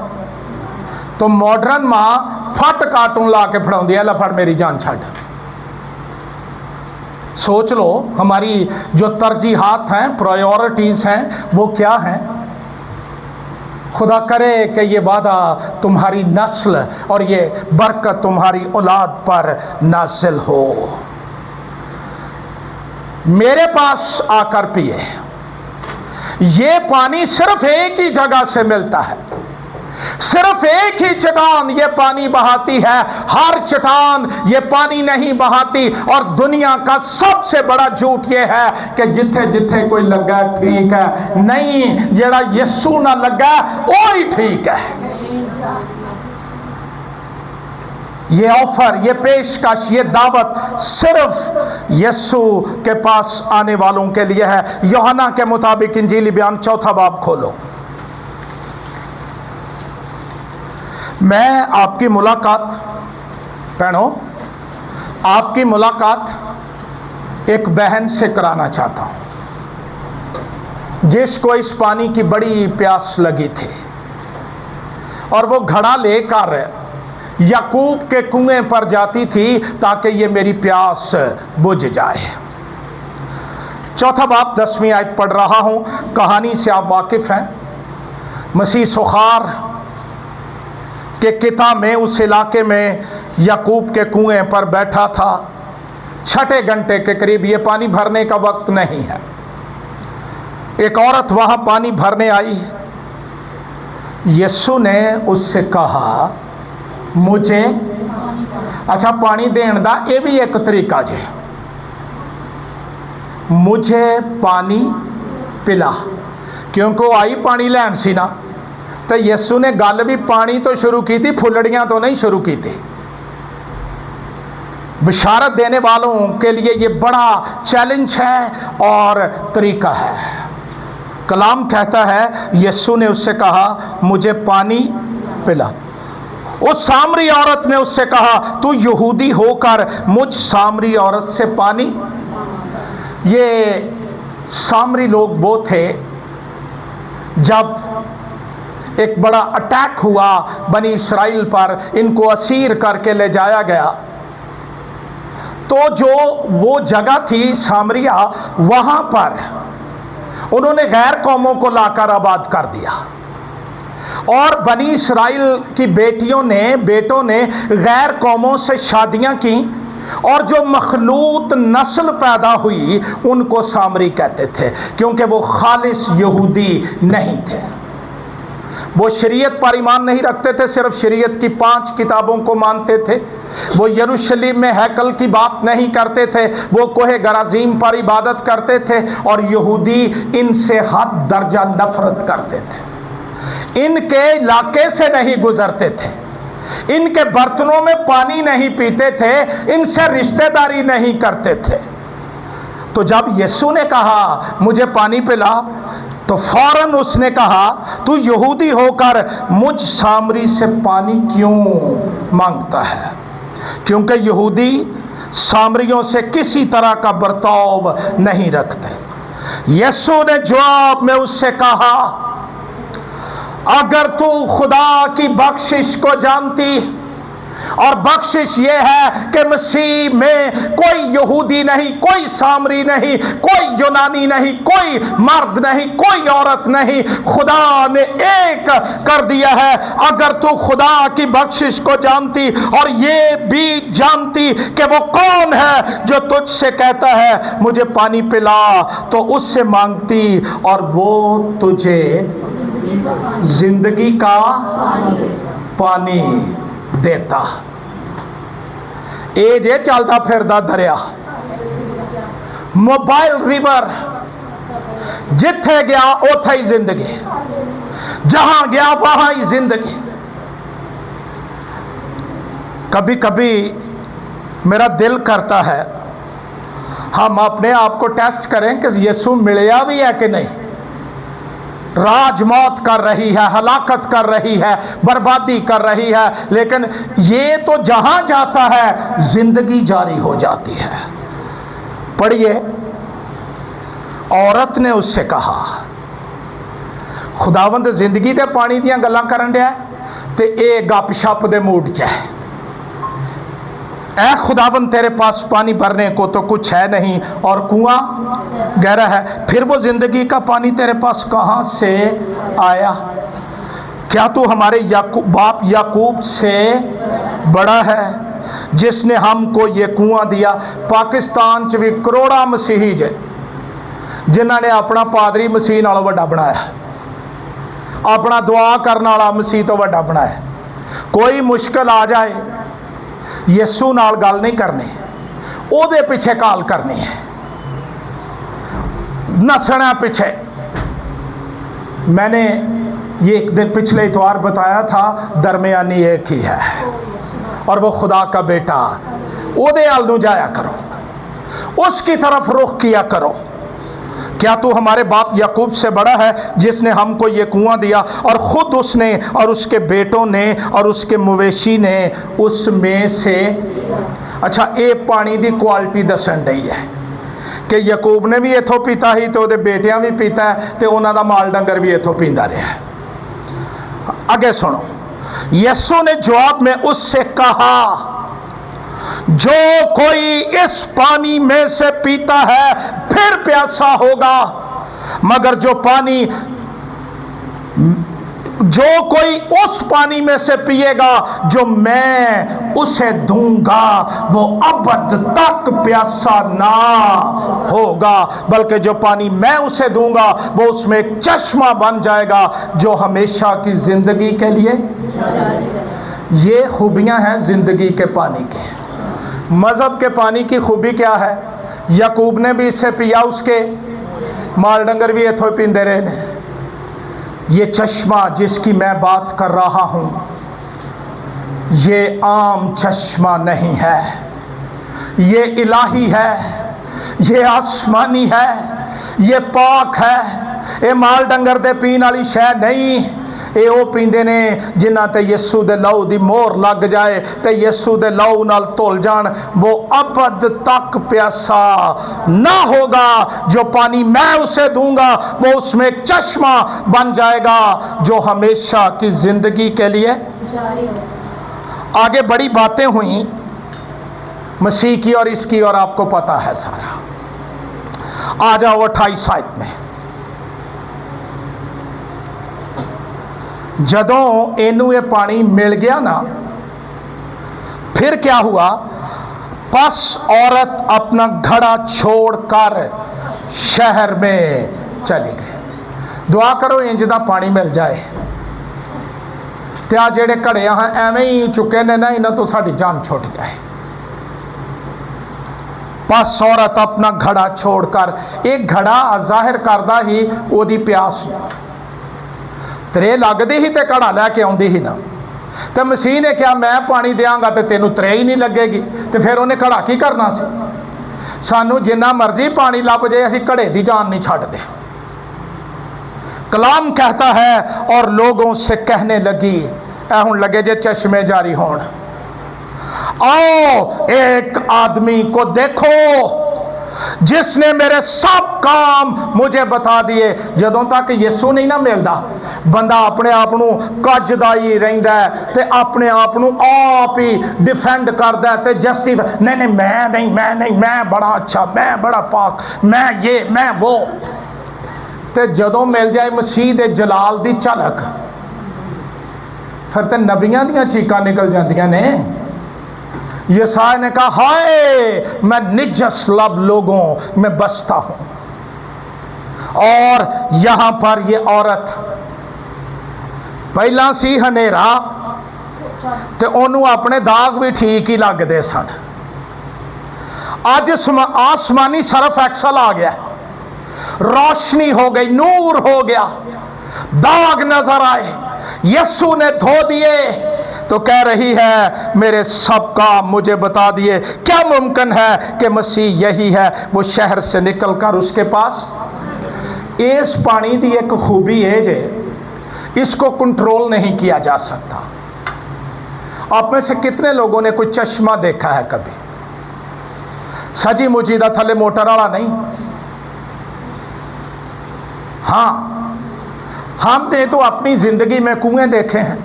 तो मॉडर्न मां फट कार्टून ला के फड़ाउंदी है, लफड़ मेरी जान छड़। सोच लो हमारी जो तरजीहात हैं, प्रायोरिटीज हैं, वो क्या हैं। खुदा करे कि ये वादा तुम्हारी नस्ल और ये बरकत तुम्हारी औलाद पर नाज़िल हो। मेरे पास आकर पिए। ये पानी सिर्फ एक ही जगह से मिलता है, सिर्फ एक ही चट्टान ये पानी बहाती है, हर चट्टान ये पानी नहीं बहाती। और दुनिया का सबसे बड़ा झूठ ये है कि जिथे जिथे कोई लगा ठीक है, नहीं, जेड़ा यीशु ना लगा वो ही ठीक है। ये ऑफर, ये पेशकश, ये दावत सिर्फ यीशु के पास आने वालों के लिए है। यूहन्ना के मुताबिक इंजीली बयान 4 बाब खोलो। मैं आपकी मुलाकात, बहनों, आपकी मुलाकात एक बहन से कराना चाहता हूं जिसको इस पानी की बड़ी प्यास लगी थी और वो घड़ा लेकर याकूब के कुएं पर जाती थी ताकि ये मेरी प्यास बुझ जाए। 4 बाब 10वीं आयत पढ़ रहा हूं। कहानी से आप वाकिफ हैं। मसीह सुखार के किता में उस इलाके में याकूब के कुएं पर बैठा था। 6 घंटे के करीब, ये पानी भरने का वक्त नहीं है। एक औरत वहां पानी भरने आई। यीशु ने उससे कहा मुझे, अच्छा पानी देने का यह भी एक तरीका जे, मुझे पानी पिला, क्योंकि वो आई पानी लैन सी ना। तो यीशु ने गल भी पानी तो शुरू की थी, फुलड़ियां तो नहीं शुरू की थी। बिशारत देने वालों के लिए ये बड़ा चैलेंज है और तरीका है। कलाम कहता है यीशु ने उससे कहा मुझे पानी पिला। उस सामरी औरत ने उससे कहा तू यहूदी होकर मुझ सामरी औरत से पानी। ये सामरी लोग वो थे जब एक बड़ा अटैक हुआ बनी इस्राइल पर, इनको असीर करके ले जाया गया, तो जो वो जगह थी सामरिया, वहां पर उन्होंने गैर कौमों को लाकर आबाद कर दिया और बनी इस्राइल की बेटों ने गैर कौमों से शादियां की और जो मखलूत नस्ल पैदा हुई उनको सामरी कहते थे, क्योंकि वो खालिस यहूदी नहीं थे। वो शरीयत पर ईमान नहीं रखते थे, सिर्फ शरीयत की 5 किताबों को मानते थे। वो यरूशलेम में हैकल की बात नहीं करते थे, वो कोहे गराजीम पर इबादत करते थे। और यहूदी इनसे हद दर्जा नफरत करते थे, इनके इलाके से नहीं गुजरते थे, इनके बर्तनों में पानी नहीं पीते थे, इनसे रिश्तेदारी नहीं करते थे। तो जब यीशु ने कहा मुझे पानी पिला, तो फौरन उसने कहा तू यहूदी होकर मुझ सामरी से पानी क्यों मांगता है? क्योंकि यहूदी सामरियों से किसी तरह का बर्ताव नहीं रखते। यीशु ने जवाब में उससे कहा, अगर तू खुदा की बख्शिश को जानती, और बख्शिश ये है कि मसीह में कोई यहूदी नहीं, कोई सामरी नहीं, कोई यूनानी नहीं, कोई मर्द नहीं, कोई औरत नहीं, खुदा ने एक कर दिया है। अगर तू खुदा की बख्शिश को जानती और ये भी जानती कि वो कौन है जो तुझसे कहता है मुझे पानी पिला, तो उससे मांगती और वो तुझे जिंदगी का पानी देता। ये जे चलता फिरदा दरिया, मोबाइल रिवर, जिथे गया उथे ही जिंदगी, जहां गया वहां ही जिंदगी। कभी कभी मेरा दिल करता है हम अपने आप को टेस्ट करें कि यीशु मिलया भी है कि नहीं। राज मौत कर रही है, हलाकत कर रही है, बर्बादी कर रही है, लेकिन ये तो जहां जाता है जिंदगी जारी हो जाती है। पढ़िए, औरत ने उससे कहा, खुदावंद जिंदगी दे पानी दियां गल्लां करन दिया ते ए गपशप दे मूड च है। ऐ खुदावंद तेरे पास पानी भरने को तो कुछ है नहीं और कुआं गहरा है, फिर वो जिंदगी का पानी तेरे पास कहां से आया? क्या तू हमारे बाप याकूब से बड़ा है जिसने हमको ये कुआं दिया? पाकिस्तान च भी करोड़ा मसीही जे जिन्होंने अपना पादरी मसीह नालों वड्डा बनाया, अपना दुआ करने वाला मसीह तो वड्डा बनाया। कोई मुश्किल आ जाए यीशु नाल गल नहीं करनी, ओदे पिछे काल करनी है, नसना पिछे। मैंने ये एक दिन पिछले इतवार बताया था, दरमियानी एक ही है और वो खुदा का बेटा। ओदे अल नूं जाया करो, उसकी तरफ रुख किया करो। क्या तू हमारे बाप याकूब से बड़ा है जिसने हमको ये कुआं दिया और खुद उसने और उसके बेटों ने और उसके मवेशी ने उसमें से। अच्छा, ये पानी की क्वालिटी दसन दी है कि याकूब ने भी इथों पीता ही तो उहदे बेटियां भी पीता है तो उन्हां दा माल डंगर भी इथों पींदा रहा। आगे सुनो, यीशु ने जवाब में उससे कहा, जो कोई इस पानी में से पीता है फिर प्यासा होगा, मगर जो कोई उस पानी में से पिएगा जो मैं उसे दूंगा, वो अबद तक प्यासा ना होगा, बल्कि जो पानी मैं उसे दूंगा वो उसमें एक चश्मा बन जाएगा जो हमेशा की जिंदगी के लिए। ये खूबियां हैं जिंदगी के पानी के। मज़हब के पानी की खूबी क्या है? याकूब ने भी इससे पिया, उसके माल डंगर भी इथों पींदे रहे। ये चश्मा जिसकी मैं बात कर रहा हूँ, ये आम चश्मा नहीं है, ये इलाही है, ये आसमानी है, ये पाक है। ये माल डंगर दे पीने वाली शै नहीं। ये वो पींदे ने जिन्हां ते यीशु दे लहू दी मोहर लग जाए ते यीशु दे लहू नाल धुल जान, वो अबद तक प्यासा ना होगा। जो पानी मैं उसे दूंगा वो उसमें एक चश्मा बन जाएगा जो हमेशा की जिंदगी के लिए। आगे बड़ी बातें हुई मसीह की और इसकी, और आपको पता है सारा। आ जाओ 28 आयत में। जदों इनू ये पानी मिल गया ना, फिर क्या हुआ? बस औरत अपना घड़ा छोड़कर शहर में चली गई। दुआ करो इंज दा पानी मिल जाए। तो आ जेड़े घड़े हाँ एवें ही चुके ने ना, इन्हों तो साड़ी जान छुट जाए। बस औरत अपना घड़ा छोड़कर, एक घड़ा जाहिर करता ही ओदी प्यास, त्रे लगती ही तो घड़ा लैके आती ही ना। तो मसीह ने कहा मैं पानी देंगा तो तेनों त्रे ही नहीं लगेगी, तो फिर उन्हें घड़ा की करना सी। सानू जिन्ना मर्जी पानी लभ जाए, असीं घड़े की जान नहीं छड्डदे। कलाम कहता है और लोगों से कहने लगी, ऐ हुण लगे जे चश्मे जारी होण, आओ एक आदमी को देखो जिसने मेरे सब काम मुझे बता दिए। जदों तक यीशु नहीं ना मिलता, बंदा अपने आप को कजदा ही रहिंदा है ते अपने आप को आप ही डिफेंड करदा है ते जस्टिफाई, नहीं नहीं मैं नहीं, मैं नहीं, मैं बड़ा अच्छा, मैं बड़ा पाक, मैं ये मैं वो। ते जदों मिल जाए मसीह दे जलाल दी झलक, फिर तो नबियां दियां चीकां निकल जांदियां ने। यशायाह ने कहा हाय मैं निजस लब लोगों में बसता हूं। और यहां पर ये औरत पहला सी हनेरा ते ओनू अपने दाग भी ठीक ही लगते सन। अज आसमानी सरफ एक्सल आ गया, रोशनी हो गई, नूर हो गया, दाग नजर आए, यीशु ने धो दिए। तो कह रही है मेरे सब काम मुझे बता दिए। क्या मुमकिन है कि मसीह यही है? वो शहर से निकलकर उसके पास, इस पानी की एक खूबी है जे इसको कंट्रोल नहीं किया जा सकता। आप में से कितने लोगों ने कोई चश्मा देखा है कभी? सजी मुजी दा थले मोटर वाला नहीं। हाँ, हमने तो अपनी जिंदगी में कुएं देखे हैं,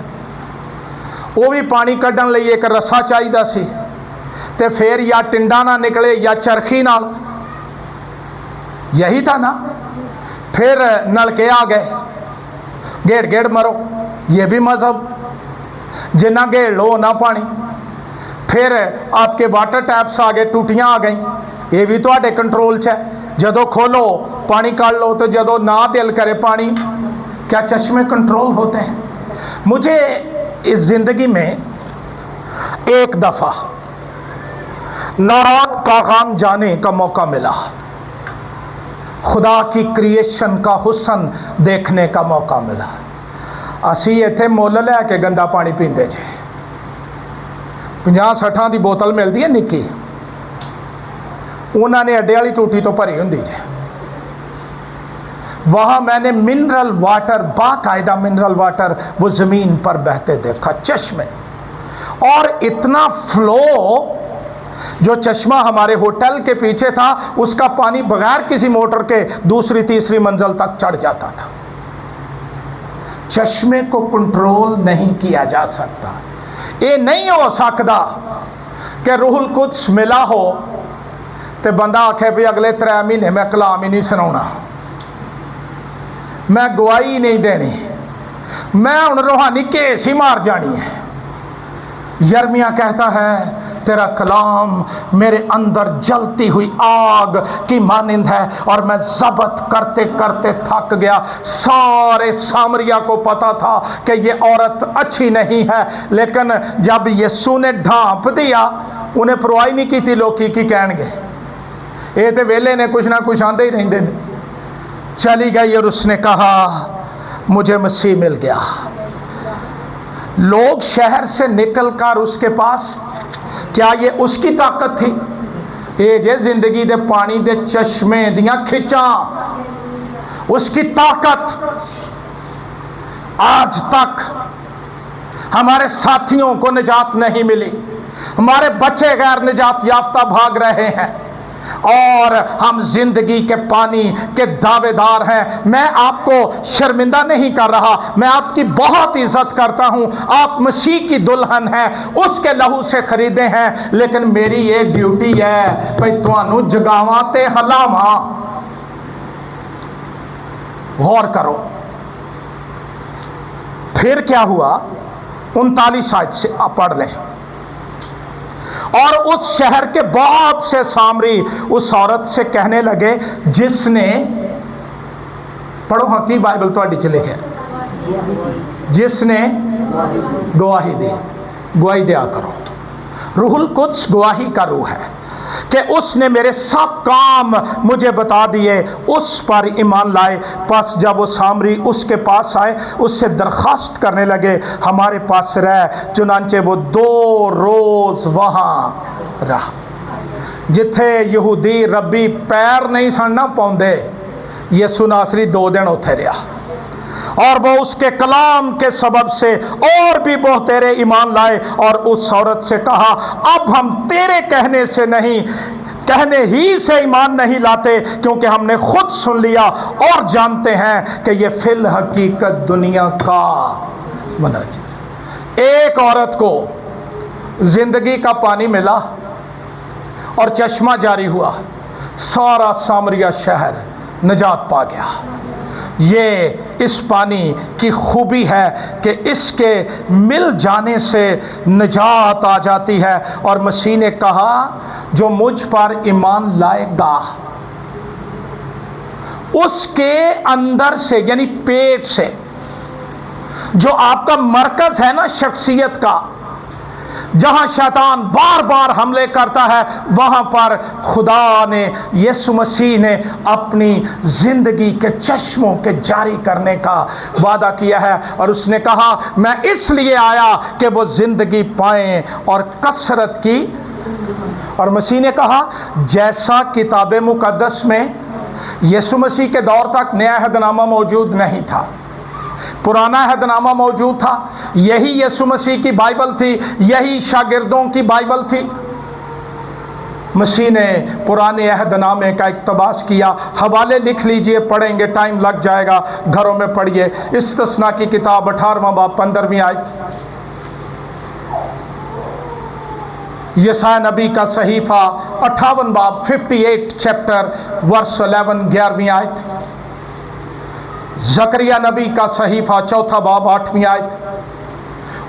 वो भी पानी कढ़न लई एक रस्सा चाहिदा सी ते फिर या टिंडा ना निकले या चरखी नाल, यही था ना। फिर नलके आ गए, गेड़ गेड़ मरो, ये भी मजहब, जिन्ना गेड़ लो ना पानी। फिर आपके वाटर टैप्स आ गए, टूटियां आ गई, ये भी तो कंट्रोल च है। जदों खोलो पानी काढ़ लो, तो जदों ना दिल करे पानी, क्या चश्मे कंट्रोल होते हैं? मुझे इस जिंदगी में एक दफा नारायण का काम जाने का मौका मिला, खुदा की क्रिएशन का हुस्न देखने का मौका मिला। असी इत्थे मुल लैके गंदा पानी पींदे जे, 50-60 की बोतल मिलती है निक्की, उन्होंने अड्डे वाली टूटी तो भरी होंदी जे। वहां मैंने मिनरल वाटर, बाकायदा मिनरल वाटर वो जमीन पर बहते देखा, चश्मे। और इतना फ्लो, जो चश्मा हमारे होटल के पीछे था उसका पानी बगैर किसी मोटर के दूसरी तीसरी मंजिल तक चढ़ जाता था। चश्मे को कंट्रोल नहीं किया जा सकता। ये नहीं हो सकता कि रूहुल कुद्स मिला हो तो बंदा आखे भी अगले 3 महीने मैं कलाम ही नहीं सुनाना, मैं गवाही नहीं देनी, मैं हुण रूहानी केस ही मार जानी है। यिर्मयाह कहता है तेरा कलाम मेरे अंदर जलती हुई आग की मानिंद है और मैं ज़ब्त करते करते थक गया। सारे सामरिया को पता था कि ये औरत अच्छी नहीं है, लेकिन जब यीशु ने ढांप दिया, उन्हें परवाह नहीं की थी लोग की कहणगे, ये तो वेले ने कुछ ना कुछ आंदे ही रहंदे ने। चली गई और उसने कहा मुझे मसीह मिल गया। लोग शहर से निकलकर उसके पास, क्या ये उसकी ताकत थी? ये जे जिंदगी दे पानी दे चश्मे दियां खिंचां, उसकी ताकत। आज तक हमारे साथियों को निजात नहीं मिली, हमारे बच्चे गैर निजात याफ्ता भाग रहे हैं और हम जिंदगी के पानी के दावेदार हैं। मैं आपको शर्मिंदा नहीं कर रहा, मैं आपकी बहुत इज्जत करता हूं। आप मसीह की दुल्हन हैं, उसके लहू से खरीदे हैं, लेकिन मेरी ये ड्यूटी है भाई तुहानू जगावां ते हलावां। गौर करो फिर क्या हुआ। 39 आयत से आप पढ़ लें। और उस शहर के बहुत से सामरी उस औरत से कहने लगे जिसने, पढ़ो हाँ की बाइबल तो च लिखे, जिसने गवाही दी, गवाही दिया करो। रूहुल कुद्स गवाही का रूह है कि उसने मेरे सब काम मुझे बता दिए, उस पर ईमान लाए। बस जब वो सामरी उसके पास आए, उससे दरखास्त करने लगे हमारे पास रह। चुनांचे वो 2 रोज वहां रहा। जिथे यहूदी रब्बी पैर नहीं सड़ना पाउंदे, यसू नासरी 2 दिन उथे रहा। और वो उसके कलाम के सबब से और भी बहुतेरे ईमान लाए। और उस औरत से कहा, अब हम तेरे कहने से नहीं, कहने ही से ईमान नहीं लाते, क्योंकि हमने खुद सुन लिया और जानते हैं कि ये फिल हकीकत दुनिया का मनाज। एक औरत को जिंदगी का पानी मिला और चश्मा जारी हुआ, सारा सामरिया शहर निजात पा गया। ये इस पानी की खूबी है कि इसके मिल जाने से निजात आ जाती है। और मसीह ने कहा, जो मुझ पर ईमान लाएगा उसके अंदर से, यानी पेट से, जो आपका मरकज है ना शख्सियत का, जहां शैतान बार बार हमले करता है, वहां पर खुदा ने, यीशु मसीह ने अपनी जिंदगी के चश्मों के जारी करने का वादा किया है। और उसने कहा, मैं इसलिए आया कि वो जिंदगी पाएं और कसरत की। और मसीह ने कहा, जैसा किताब मुकद्दस में यीशु मसीह के दौर तक नया अहदनामा मौजूद नहीं था, पुराना अहदनामा मौजूद था, यही यीशु मसीह की बाइबल थी, यही शागिर्दों की बाइबल थी। मसीह ने पुराने अहदनामे का इक्तबास किया। हवाले लिख लीजिए, पढ़ेंगे, टाइम लग जाएगा, घरों में पढ़िए। इस्तिस्ना की किताब 18वां बाब 15वीं आयत, यशायाह नबी का सहीफा 58 बाब 58 चैप्टर वर्स 11 11वीं आयत, जकरिया नबी का सहीफा 4 बाब 8वीं आयत,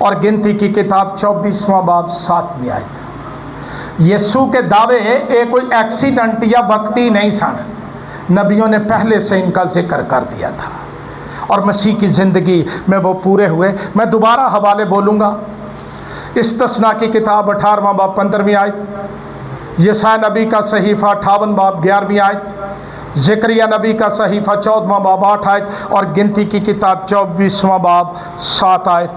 और गिनती की किताब 24वां बाब 7वीं आयत। यीशु के दावे ये कोई एक्सीडेंट या वक्ती नहीं सन, नबियों ने पहले से इनका जिक्र कर दिया था और मसीह की ज़िंदगी में वो पूरे हुए। मैं दोबारा हवाले बोलूँगा। इस्तिस्ना की किताब 18वां बाब 15वीं आयत, यशायाह नबी का सहीफा 58 बाब 11वीं आयत, ज़करिया नबी का सहीफा 14वां बाब 8 आयत, और गिनती की किताब 24वां बाब 7 आयत।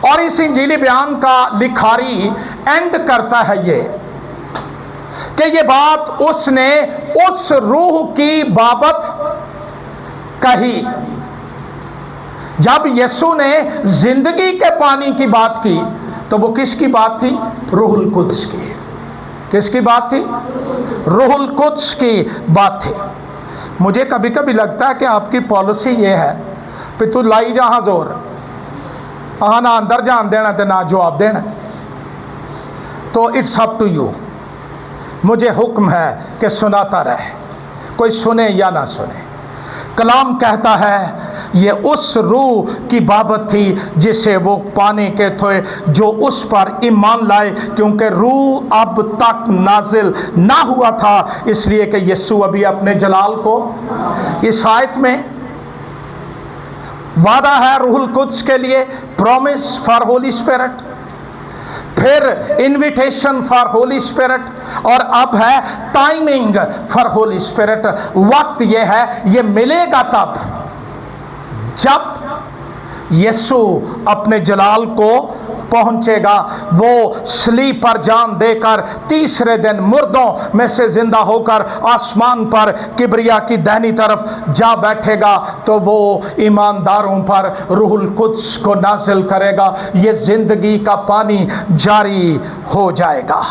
और इस इंजीली बयान का लिखारी एंड करता है ये कि ये बात उसने उस रूह की बाबत कही। जब यीशु ने जिंदगी के पानी की बात की तो वो किसकी बात थी? रूहुल कुद्स की। किसकी बात थी? रूहुल कुद्स की बात थी। मुझे कभी कभी लगता है कि आपकी पॉलिसी ये है कि तू लाई जहां जोर, हाँ ना अंदर जान देना तो ना जवाब देना। तो इट्स अप टू यू। मुझे हुक्म है कि सुनाता रहे, कोई सुने या ना सुने। कलाम कहता है ये उस रूह की बाबत थी जिसे वो पाने के थे जो उस पर ईमान लाए, क्योंकि रूह अब तक नाजिल ना हुआ था, इसलिए कि यीशु अभी अपने जलाल को, इस आयत में वादा है रूहुल कुद्स के लिए, प्रॉमिस फॉर होली स्पिरिट, फिर इनविटेशन फॉर होली स्पिरिट, और अब है टाइमिंग फॉर होली स्पिरिट। वक्त ये है, ये मिलेगा तब जब यीशु अपने जलाल को पहुंचेगा। वो सलीब पर जान देकर तीसरे दिन मुर्दों में से जिंदा होकर आसमान पर किबरिया की दाहिनी तरफ जा बैठेगा, तो वो ईमानदारों पर रूहुल कुद्स को नाजिल करेगा। ये जिंदगी का पानी जारी हो जाएगा।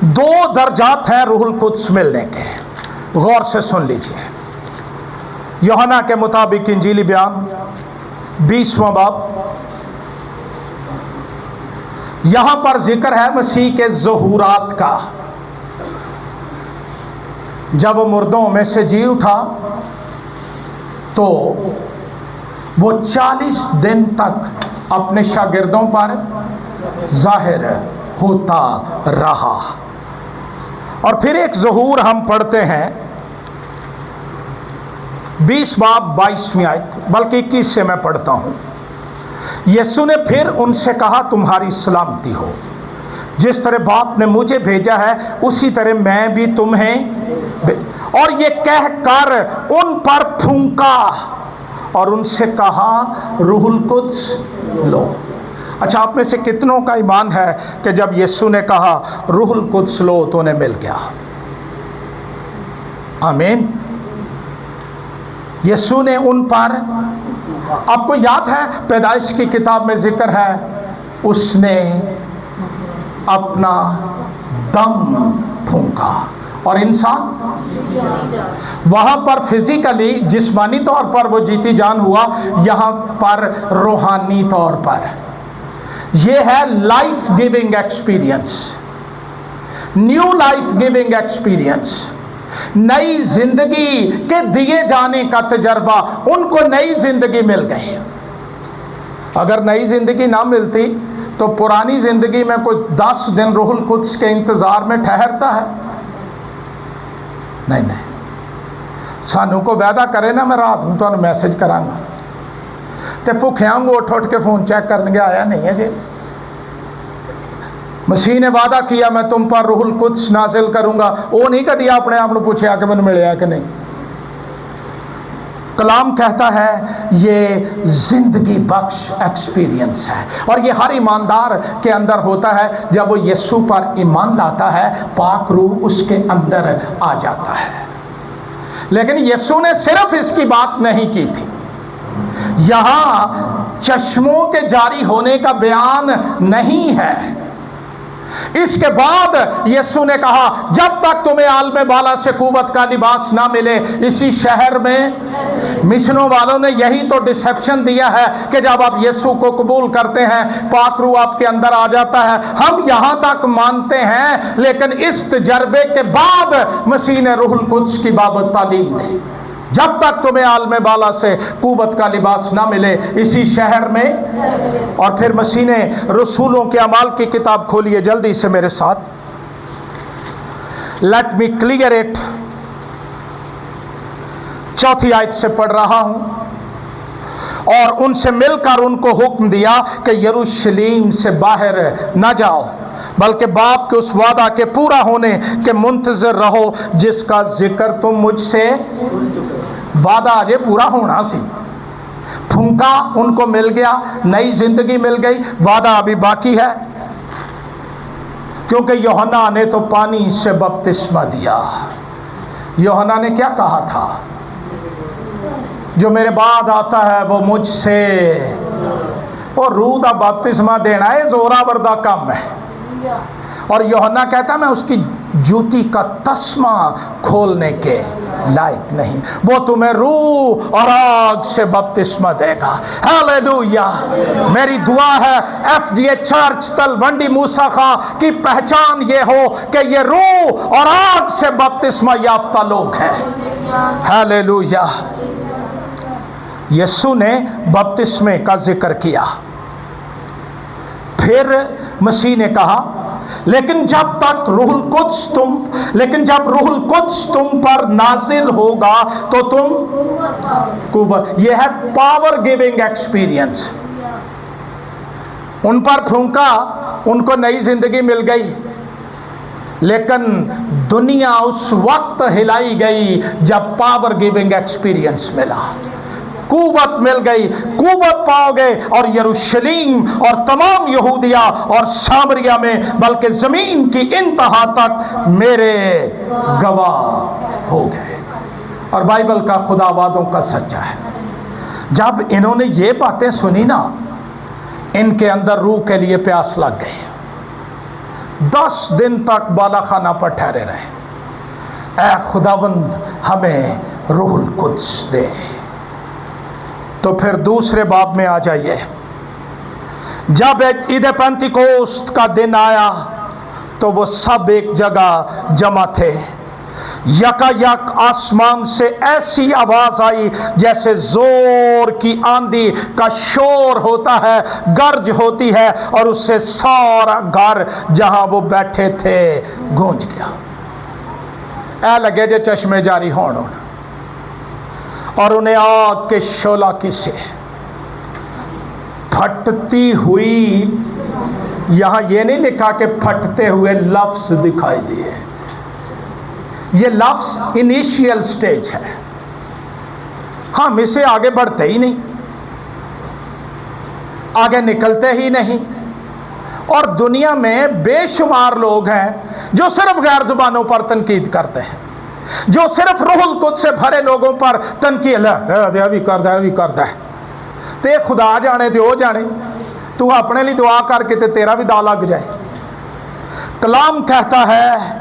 2 दर्जात हैं रूहुल कुद्स मिलने के, गौर से सुन लीजिए। यूहन्ना के मुताबिक इंजीली बयान 20वां बाब, यहां पर जिक्र है मसीह के ज़हूरात का। जब वो मुर्दों में से जी उठा तो वो 40 दिन तक अपने शागिर्दों पर जाहिर होता रहा। और फिर एक ज़हूर हम पढ़ते हैं 20 बाब 22वीं आयत, बल्कि 21 से मैं पढ़ता हूँ। यीशु ने फिर उनसे कहा, तुम्हारी सलामती हो। जिस तरह बाप ने मुझे भेजा है उसी तरह मैं भी तुम्हें। और ये कहकर उन पर फूंका और उनसे कहा, रूहुल कुद्स लो। अच्छा, आप में से कितनों का ईमान है कि जब यीशु ने कहा रूहुल कुद्स लो तो उन्हें मिल गया? आमीन। यीशु ने उन पर, आपको याद है पैदाइश की किताब में जिक्र है, उसने अपना दम फूंका और इंसान वहां पर फिजिकली जिस्मानी तौर पर वो जीती जान हुआ, यहां पर रूहानी तौर पर। यह है life giving experience, new life giving experience, नई जिंदगी के दिए जाने का तजर्बा। उनको नई जिंदगी मिल गई। अगर नई जिंदगी ना मिलती तो पुरानी जिंदगी में कुछ 10 दिन रूहुल कुद्स के इंतजार में ठहरता है? नहीं नहीं। सानू को वादा करे ना, मैं रात में तुहानू मैसेज करांगा, ते भुखिया उठ उठ के फोन चेक करने आया नहीं है जी। मसीह ने वादा किया मैं तुम पर रूहुल कुद्स नाजिल करूंगा, वो नहीं कभी अपने आप को पूछा कि मैंने मिले कि नहीं। कलाम कहता है ये जिंदगी बख्श एक्सपीरियंस है, और ये हर ईमानदार के अंदर होता है। जब वो यीशु पर ईमान लाता है, पाक रूह उसके अंदर आ जाता है। लेकिन यीशु ने सिर्फ इसकी बात नहीं की थी, यहां चश्मों के जारी होने का बयान नहीं है। इसके बाद यीशु ने कहा, जब तक तुम्हें आलमे बाला से कुव्वत का लिबास ना मिले। इसी शहर में मिशनों वालों ने यही तो डिसेप्शन दिया है कि जब आप यीशु को कबूल करते हैं, पाक रूह आपके अंदर आ जाता है। हम यहां तक मानते हैं, लेकिन इस तजर्बे के बाद मसीह ने रूहुल कुद्स की बाबत तालीम दी। जब तक तुम्हें आलमे बाला से कुव्वत का लिबास ना मिले, इसी शहर में। और फिर मसीह ने रसूलों के अमाल की किताब खोलिए जल्दी से मेरे साथ। Let me clear it. 4 आयत से पढ़ रहा हूं। और उनसे मिलकर उनको हुक्म दिया कि यरूशलेम से बाहर न जाओ, बल्कि बाप के उस वादा के पूरा होने के मुंतजर रहो जिसका जिक्र तुम मुझसे। वादा अजे पूरा होना सी। फूंका उनको मिल गया, नई जिंदगी मिल गई, वादा अभी बाकी है। क्योंकि यूहन्ना ने तो पानी से बपतिस्मा दिया। यूहन्ना ने क्या कहा था? जो मेरे बाद आता है वो मुझसे, और रूह दा बपतिस्मा देना है जोरावर दा काम है। और यूहन्ना कहता मैं उसकी जूती का तस्मा खोलने के लायक नहीं, वो तुम्हें रूह और आग से बपतिस्मा देगा। हालेलुया। मेरी दुआ है FGA चर्च तलवंडी मूसा खां की पहचान ये हो कि ये रूह और आग से बपतिस्मा याफ्ता लोग हैं। हालेलुया। यीशु ने बपतिस्मे का जिक्र किया। फिर मसीह ने कहा, लेकिन जब रूहुल कुद्स तुम पर नाजिल होगा तो तुम कुव्वत। यह है पावर गिविंग एक्सपीरियंस। उन पर फूंका, उनको नई जिंदगी मिल गई, लेकिन दुनिया उस वक्त हिलाई गई जब पावर गिविंग एक्सपीरियंस मिला। कुव्वत मिल गई, कुव्वत पाओगे, और यरूशलेम और तमाम यहूदिया और सामरिया में, बल्कि जमीन की इंतहा तक मेरे गवाह हो गए। और बाइबल का खुदा वादों का सच्चा है। जब इन्होंने ये बातें सुनी ना, इनके अंदर रूह के लिए प्यास लग गई। 10 दिन तक बालाखाना पर ठहरे रहे। ऐ खुदावंद हमें रूहुल कुद्स दे। तो फिर दूसरे बाब में आ जाइए। जब ईद पेंतिकोस्त का दिन आया तो वो सब एक जगह जमा थे। यकायक आसमान से ऐसी आवाज आई जैसे जोर की आंधी का शोर होता है, गर्ज होती है, और उससे सारा घर जहां वो बैठे थे गूंज गया। ऐ लगे जे चश्मे जारी होने। और उन्हें आग के शोला की से फटती हुई, यहां यह नहीं लिखा कि फटते हुए लफ्ज दिखाई दिए। यह लफ्ज इनिशियल स्टेज है, हम इसे आगे बढ़ते ही नहीं, आगे निकलते ही नहीं। और दुनिया में बेशुमार लोग हैं जो सिर्फ गैर जुबानों पर तनकीद करते हैं, जो सिर्फ रूहुल कुद्स से भरे लोगों पर तनकीद भी करता है। ते खुदा जाने ते ओ जाने, तू अपने लिए दुआ करके ते तेरा भी दा लग जाए। कलाम कहता है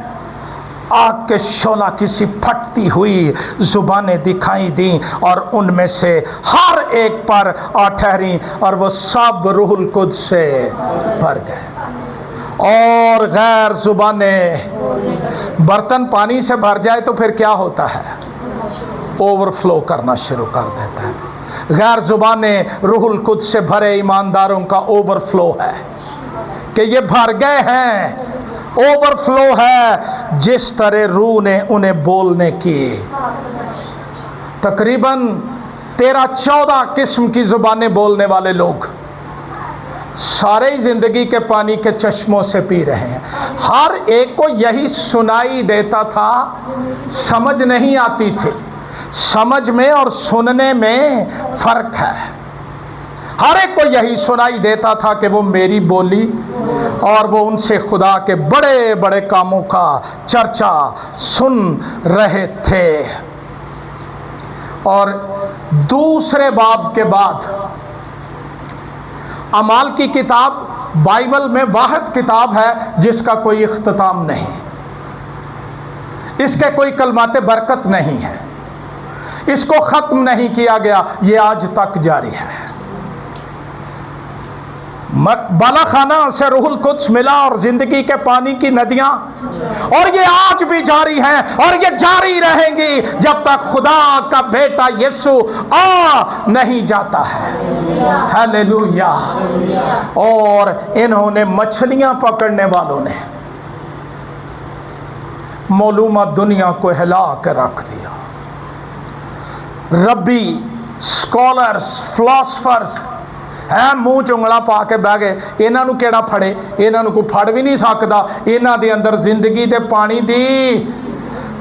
आग के शोला किसी फटती हुई जुबानें दिखाई दी और उनमें से हर एक पर आ ठहरी और वो सब रूहुल कुद्स से भर गए। और गैर जुबानें, बर्तन पानी से भर जाए तो फिर क्या होता है? ओवरफ्लो करना शुरू कर देता है। गैर जुबानें रूहुल कुद्स से भरे ईमानदारों का ओवरफ्लो है कि ये भर गए हैं, ओवरफ्लो है। जिस तरह रूह ने उन्हें बोलने की तकरीबन 13-14 किस्म की जुबानें बोलने वाले लोग सारे जिंदगी के पानी के चश्मों से पी रहे हैं। हर एक को यही सुनाई देता था, समझ नहीं आती थी। समझ में और सुनने में फर्क है। हर एक को यही सुनाई देता था कि वो मेरी बोली, और वो उनसे खुदा के बड़े बड़े कामों का चर्चा सुन रहे थे। और दूसरे बाब के बाद अमाल की किताब बाइबल में वाहिद किताब है जिसका कोई इख्तिताम नहीं, इसके कोई कलमाते बरकत नहीं है, इसको खत्म नहीं किया गया, ये आज तक जारी है। बाला खाना से रूहुल कुद्स मिला और जिंदगी के पानी की नदियां, और ये आज भी जारी हैं और ये जारी रहेंगी जब तक खुदा का बेटा यीशु आ नहीं जाता है। हालेलुया। और इन्होंने मछलियां पकड़ने वालों ने मालूमा दुनिया को हिला के रख दिया। रब्बी, स्कॉलर्स, फिलोसफर्स है मूँह चुंगला पा के बह गए। इन्हां नूं केड़ा फड़े? इन्हां नूं कोई फड़ भी नहीं सकदा। इन्हां दे अंदर जिंदगी दे पानी दी,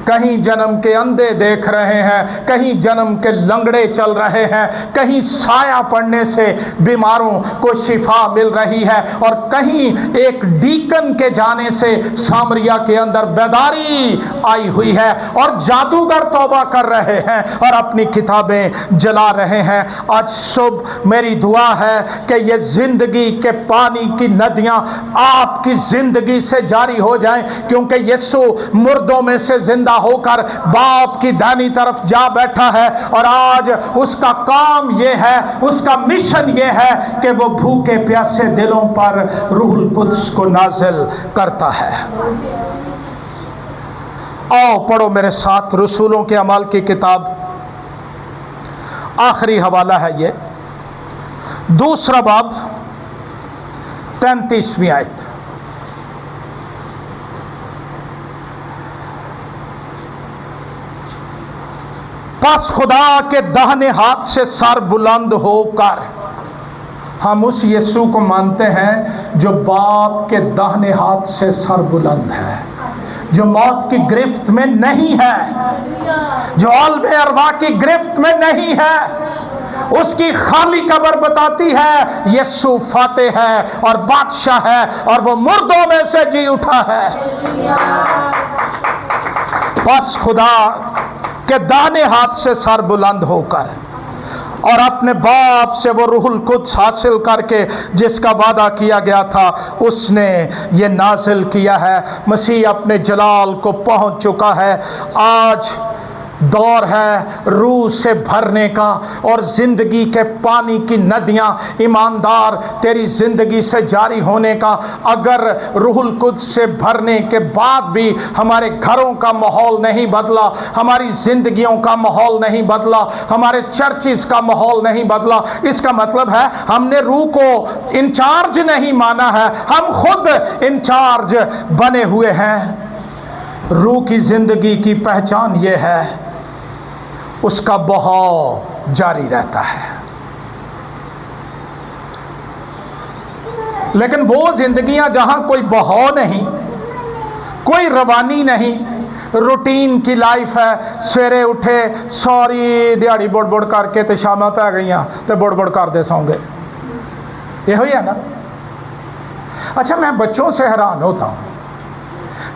कहीं जन्म के अंधे देख रहे हैं, कहीं जन्म के लंगड़े चल रहे हैं, कहीं साया पड़ने से बीमारों को शिफा मिल रही है, और कहीं एक डीकन के जाने से सामरिया के अंदर बेदारी आई हुई है, और जादूगर तौबा कर रहे हैं और अपनी किताबें जला रहे हैं। आज सुबह मेरी दुआ है कि ये जिंदगी के पानी की नदियां आपकी जिंदगी से जारी हो जाएं, क्योंकि यीशु मुर्दों में से जिंदा होकर बाप की दाहिनी तरफ जा बैठा है। और आज उसका काम यह है, उसका मिशन यह है कि वो भूखे प्यासे दिलों पर रूहुल कुद्स को नाजिल करता है। आओ पढ़ो मेरे साथ रसूलों के अमाल की किताब, आखिरी हवाला है ये, दूसरा बाब 33वीं आयत। बस खुदा के दाहिने हाथ से सर बुलंद होकर, हम उस यीशु को मानते हैं जो बाप के दाहिने हाथ से सर बुलंद है, जो मौत की गिरफ्त में नहीं है, जो आलम अरवा की गिरफ्त में नहीं है। उसकी खाली कब्र बताती है यीशु फातेह है और बादशाह है, और वो मुर्दों में से जी उठा है। बस खुदा के दाहिने हाथ से सर बुलंद होकर और अपने बाप से वो रूहुल कुद्स हासिल करके जिसका वादा किया गया था उसने ये नाजिल किया है। मसीह अपने जलाल को पहुंच चुका है। आज दौर है रूह से भरने का, और जिंदगी के पानी की नदियां ईमानदार तेरी जिंदगी से जारी होने का। अगर रूहुल कुद्स से भरने के बाद भी हमारे घरों का माहौल नहीं बदला, हमारी जिंदगियों का माहौल नहीं बदला, हमारे चर्चिस का माहौल नहीं बदला, इसका मतलब है हमने रूह को इंचार्ज नहीं माना है, हम खुद इंचार्ज बने हुए हैं। रूह की जिंदगी की पहचान यह है, उसका बहाव जारी रहता है। लेकिन वो जिंदगियां जहां कोई बहाव नहीं, कोई रवानी नहीं, रूटीन की लाइफ है, सवेरे उठे सारी दिहाड़ी बुड़ बुड़ करके तो शामां पै गई तो बुड़ बुड़ करते सौंगे, यही है ना। अच्छा, मैं बच्चों से हैरान होता हूँ,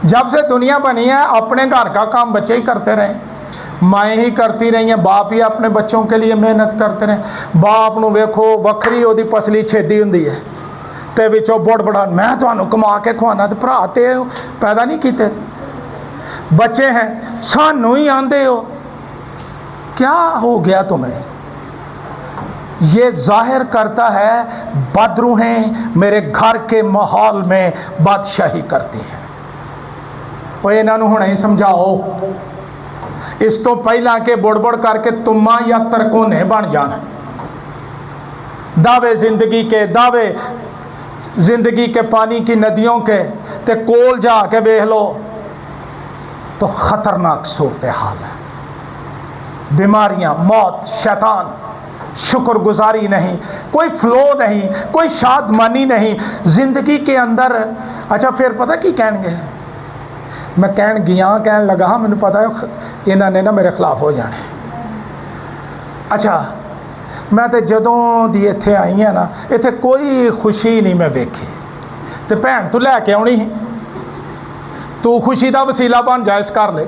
जब से दुनिया बनी है अपने घर का काम बच्चे ही करते रहे, माएँ ही करती रही हैं, बाप ही अपने बच्चों के लिए मेहनत करते रहे। बाप नूं वेखो वक्री ओदी पसली छेदी हुंदी है ते विचों बुड़बड़ा मैं तुहानूं कमा के खवाना, ते भरा ते पैदा नहीं कीते, बच्चे हैं सानू ही आंदे हो, क्या हो गया तुम्हें। ये जाहिर करता है बदरूहें मेरे घर के माहौल में बादशाही करती हैं। और इन्हां नूं हुणे ही समझाओ, इस तो पहला के बुड़बुड़ करके तुम्मा या तरकोने बन जान। दावे जिंदगी के, दावे जिंदगी के पानी की नदियों के, ते कोल जाके वेख लो तो खतरनाक सूरत हाल है। बीमारियां, मौत, शैतान, शुक्रगुजारी नहीं, कोई फ्लो नहीं, कोई शादमानी नहीं जिंदगी के अंदर। अच्छा, फिर पता की कहणगे, मैं कहन गया कहन लगा हाँ मैंने पता है इन्होंने ना मेरे खिलाफ हो जाने। अच्छा, मैं तो जदों दी इत्थे आई है ना, इत्थे कोई खुशी नहीं मैं वेखी, तो भैन तू लैके आउणी ही, तू खुशी का वसीला बन जा, इस घर ले,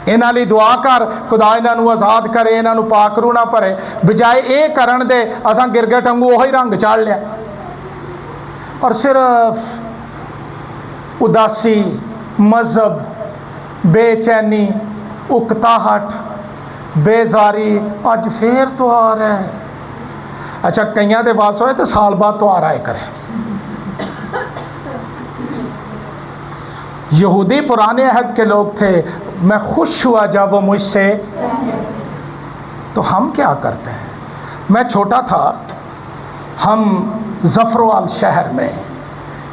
इन्हां लई दुआ कर, खुदा इन्हां नूं आज़ाद करे, इन्हां नूं पाक रूह ना भरे। बजाए ये करन दे असां गिरगिट वांगू उही रंग चाढ़ लिया, और सिर्फ उदासी, मजहब, बेचैनी, उकताहट, बेजारी अज फिर त्यौहार है। अच्छा, कईयां दे वास होए तो साल बाद त्यौहार आए करे। यहूदी पुराने अहद के लोग थे, मैं खुश हुआ जब वो मुझसे, तो हम क्या करते हैं। मैं छोटा था, हम जफरवाल शहर में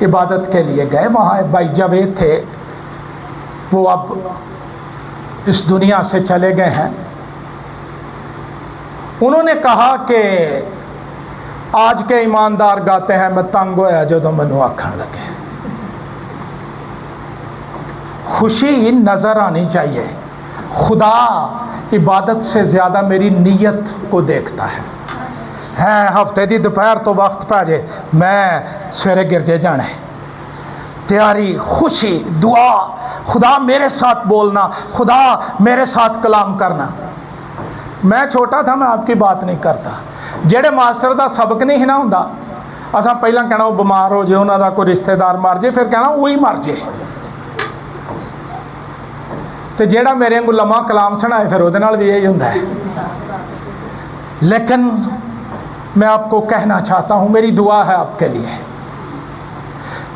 इबादत के लिए गए, वहाँ एक भाई जावेद थे, वो अब इस दुनिया से चले गए हैं। उन्होंने कहा कि आज के ईमानदार गाते हैं, मैं तंग होया जो मैनू आखन लगे। खुशी नज़र आनी चाहिए, खुदा इबादत से ज़्यादा मेरी नीयत को देखता है। हफ्ते की दोपहर तो वक्त पै जे, मैं सवेरे गिरजे जाना, तैयारी, खुशी, दुआ, खुदा मेरे साथ बोलना, खुदा मेरे साथ कलाम करना। मैं छोटा था, मैं आपकी बात नहीं करता, जेड़े मास्टर का सबक नहीं ना हुंदा, असा पहला कहना वो बीमार हो जाए, उन्होंने कोई रिश्तेदार मर जाए, फिर कहना वही मर जाए, तो जेड़ा मेरे वांगू लम्मा कलाम सुनाए फिर उहदे नाल भी यही हुंदा है। लेकिन मैं आपको कहना चाहता हूँ, मेरी दुआ है आपके लिए,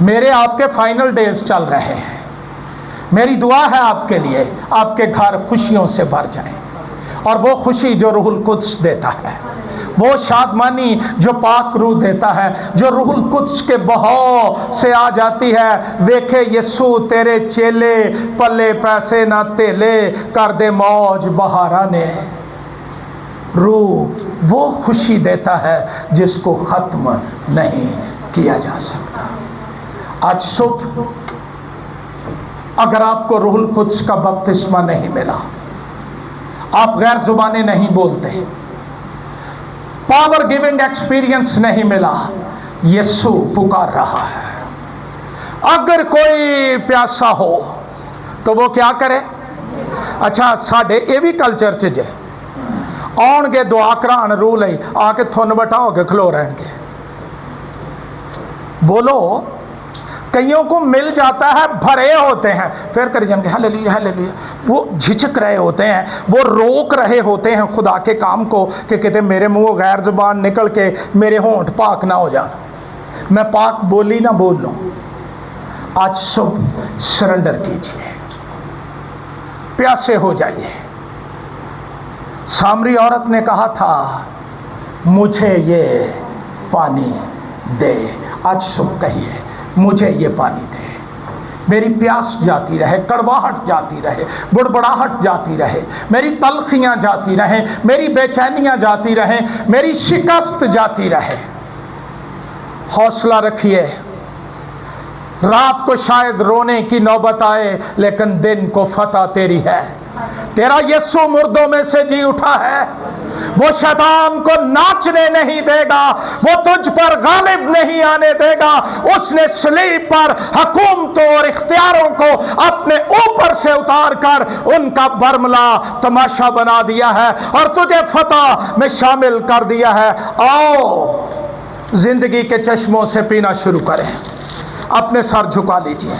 मेरे आपके फाइनल डेज चल रहे हैं, मेरी दुआ है आपके लिए, आपके घर खुशियों से भर जाएं, और वो खुशी जो रूहुल कुद्स देता है, वो शादमानी जो पाक रूह देता है, जो रूहुल कुद्स के बहाव से आ जाती है। वेखे यीशु तेरे चेले, पल्ले पैसे ना तेले, कर दे मौज बहारा ने। रूह वो खुशी देता है जिसको ख़त्म नहीं किया जा सकता। आज सुबह अगर आपको रूहुल कुद्स का बपतिस्मा नहीं मिला, आप गैर जुबानें नहीं बोलते, पावर गिविंग एक्सपीरियंस नहीं मिला, यीशु पुकार रहा है। अगर कोई प्यासा हो तो वो क्या करे। अच्छा, साढ़े ये भी कल्चर च जे आउणगे दुआ कराण रूह लई, आके थुन बटा होके खलो रहेंगे। बोलो, कईयों को मिल जाता है, भरे होते हैं, फिर कर जाएंगे हालेलुया हालेलुया, वो झिझक रहे होते हैं, वो रोक रहे होते हैं खुदा के काम को कि किते मेरे मुंह गैर जुबान निकल के मेरे होंठ पाक ना हो जाए, मैं पाक बोली ना बोल लूँ। आज सुबह सरेंडर कीजिए, प्यासे हो जाइए। सामरी औरत ने कहा था मुझे ये पानी दे, आज सुबह कहिए मुझे ये पानी दे। मेरी प्यास जाती रहे, कड़वाहट जाती रहे, बुड़बड़ाहट जाती रहे, मेरी तलखियाँ जाती रहें, मेरी बेचैनियाँ जाती रहें, मेरी शिकस्त जाती रहे। हौसला रखिए। रात को शायद रोने की नौबत आए, लेकिन दिन को फतह तेरी है। तेरा यीशु मुर्दों में से जी उठा है। वो शैतान को नाचने नहीं देगा, वो तुझ पर गालिब नहीं आने देगा। उसने सलीब पर हुकूमतों और इख्तियारों को अपने ऊपर से उतार कर उनका बरमला तमाशा बना दिया है और तुझे फतह में शामिल कर दिया है। आओ जिंदगी के चश्मों से पीना शुरू करें। अपने सर झुका लीजिए।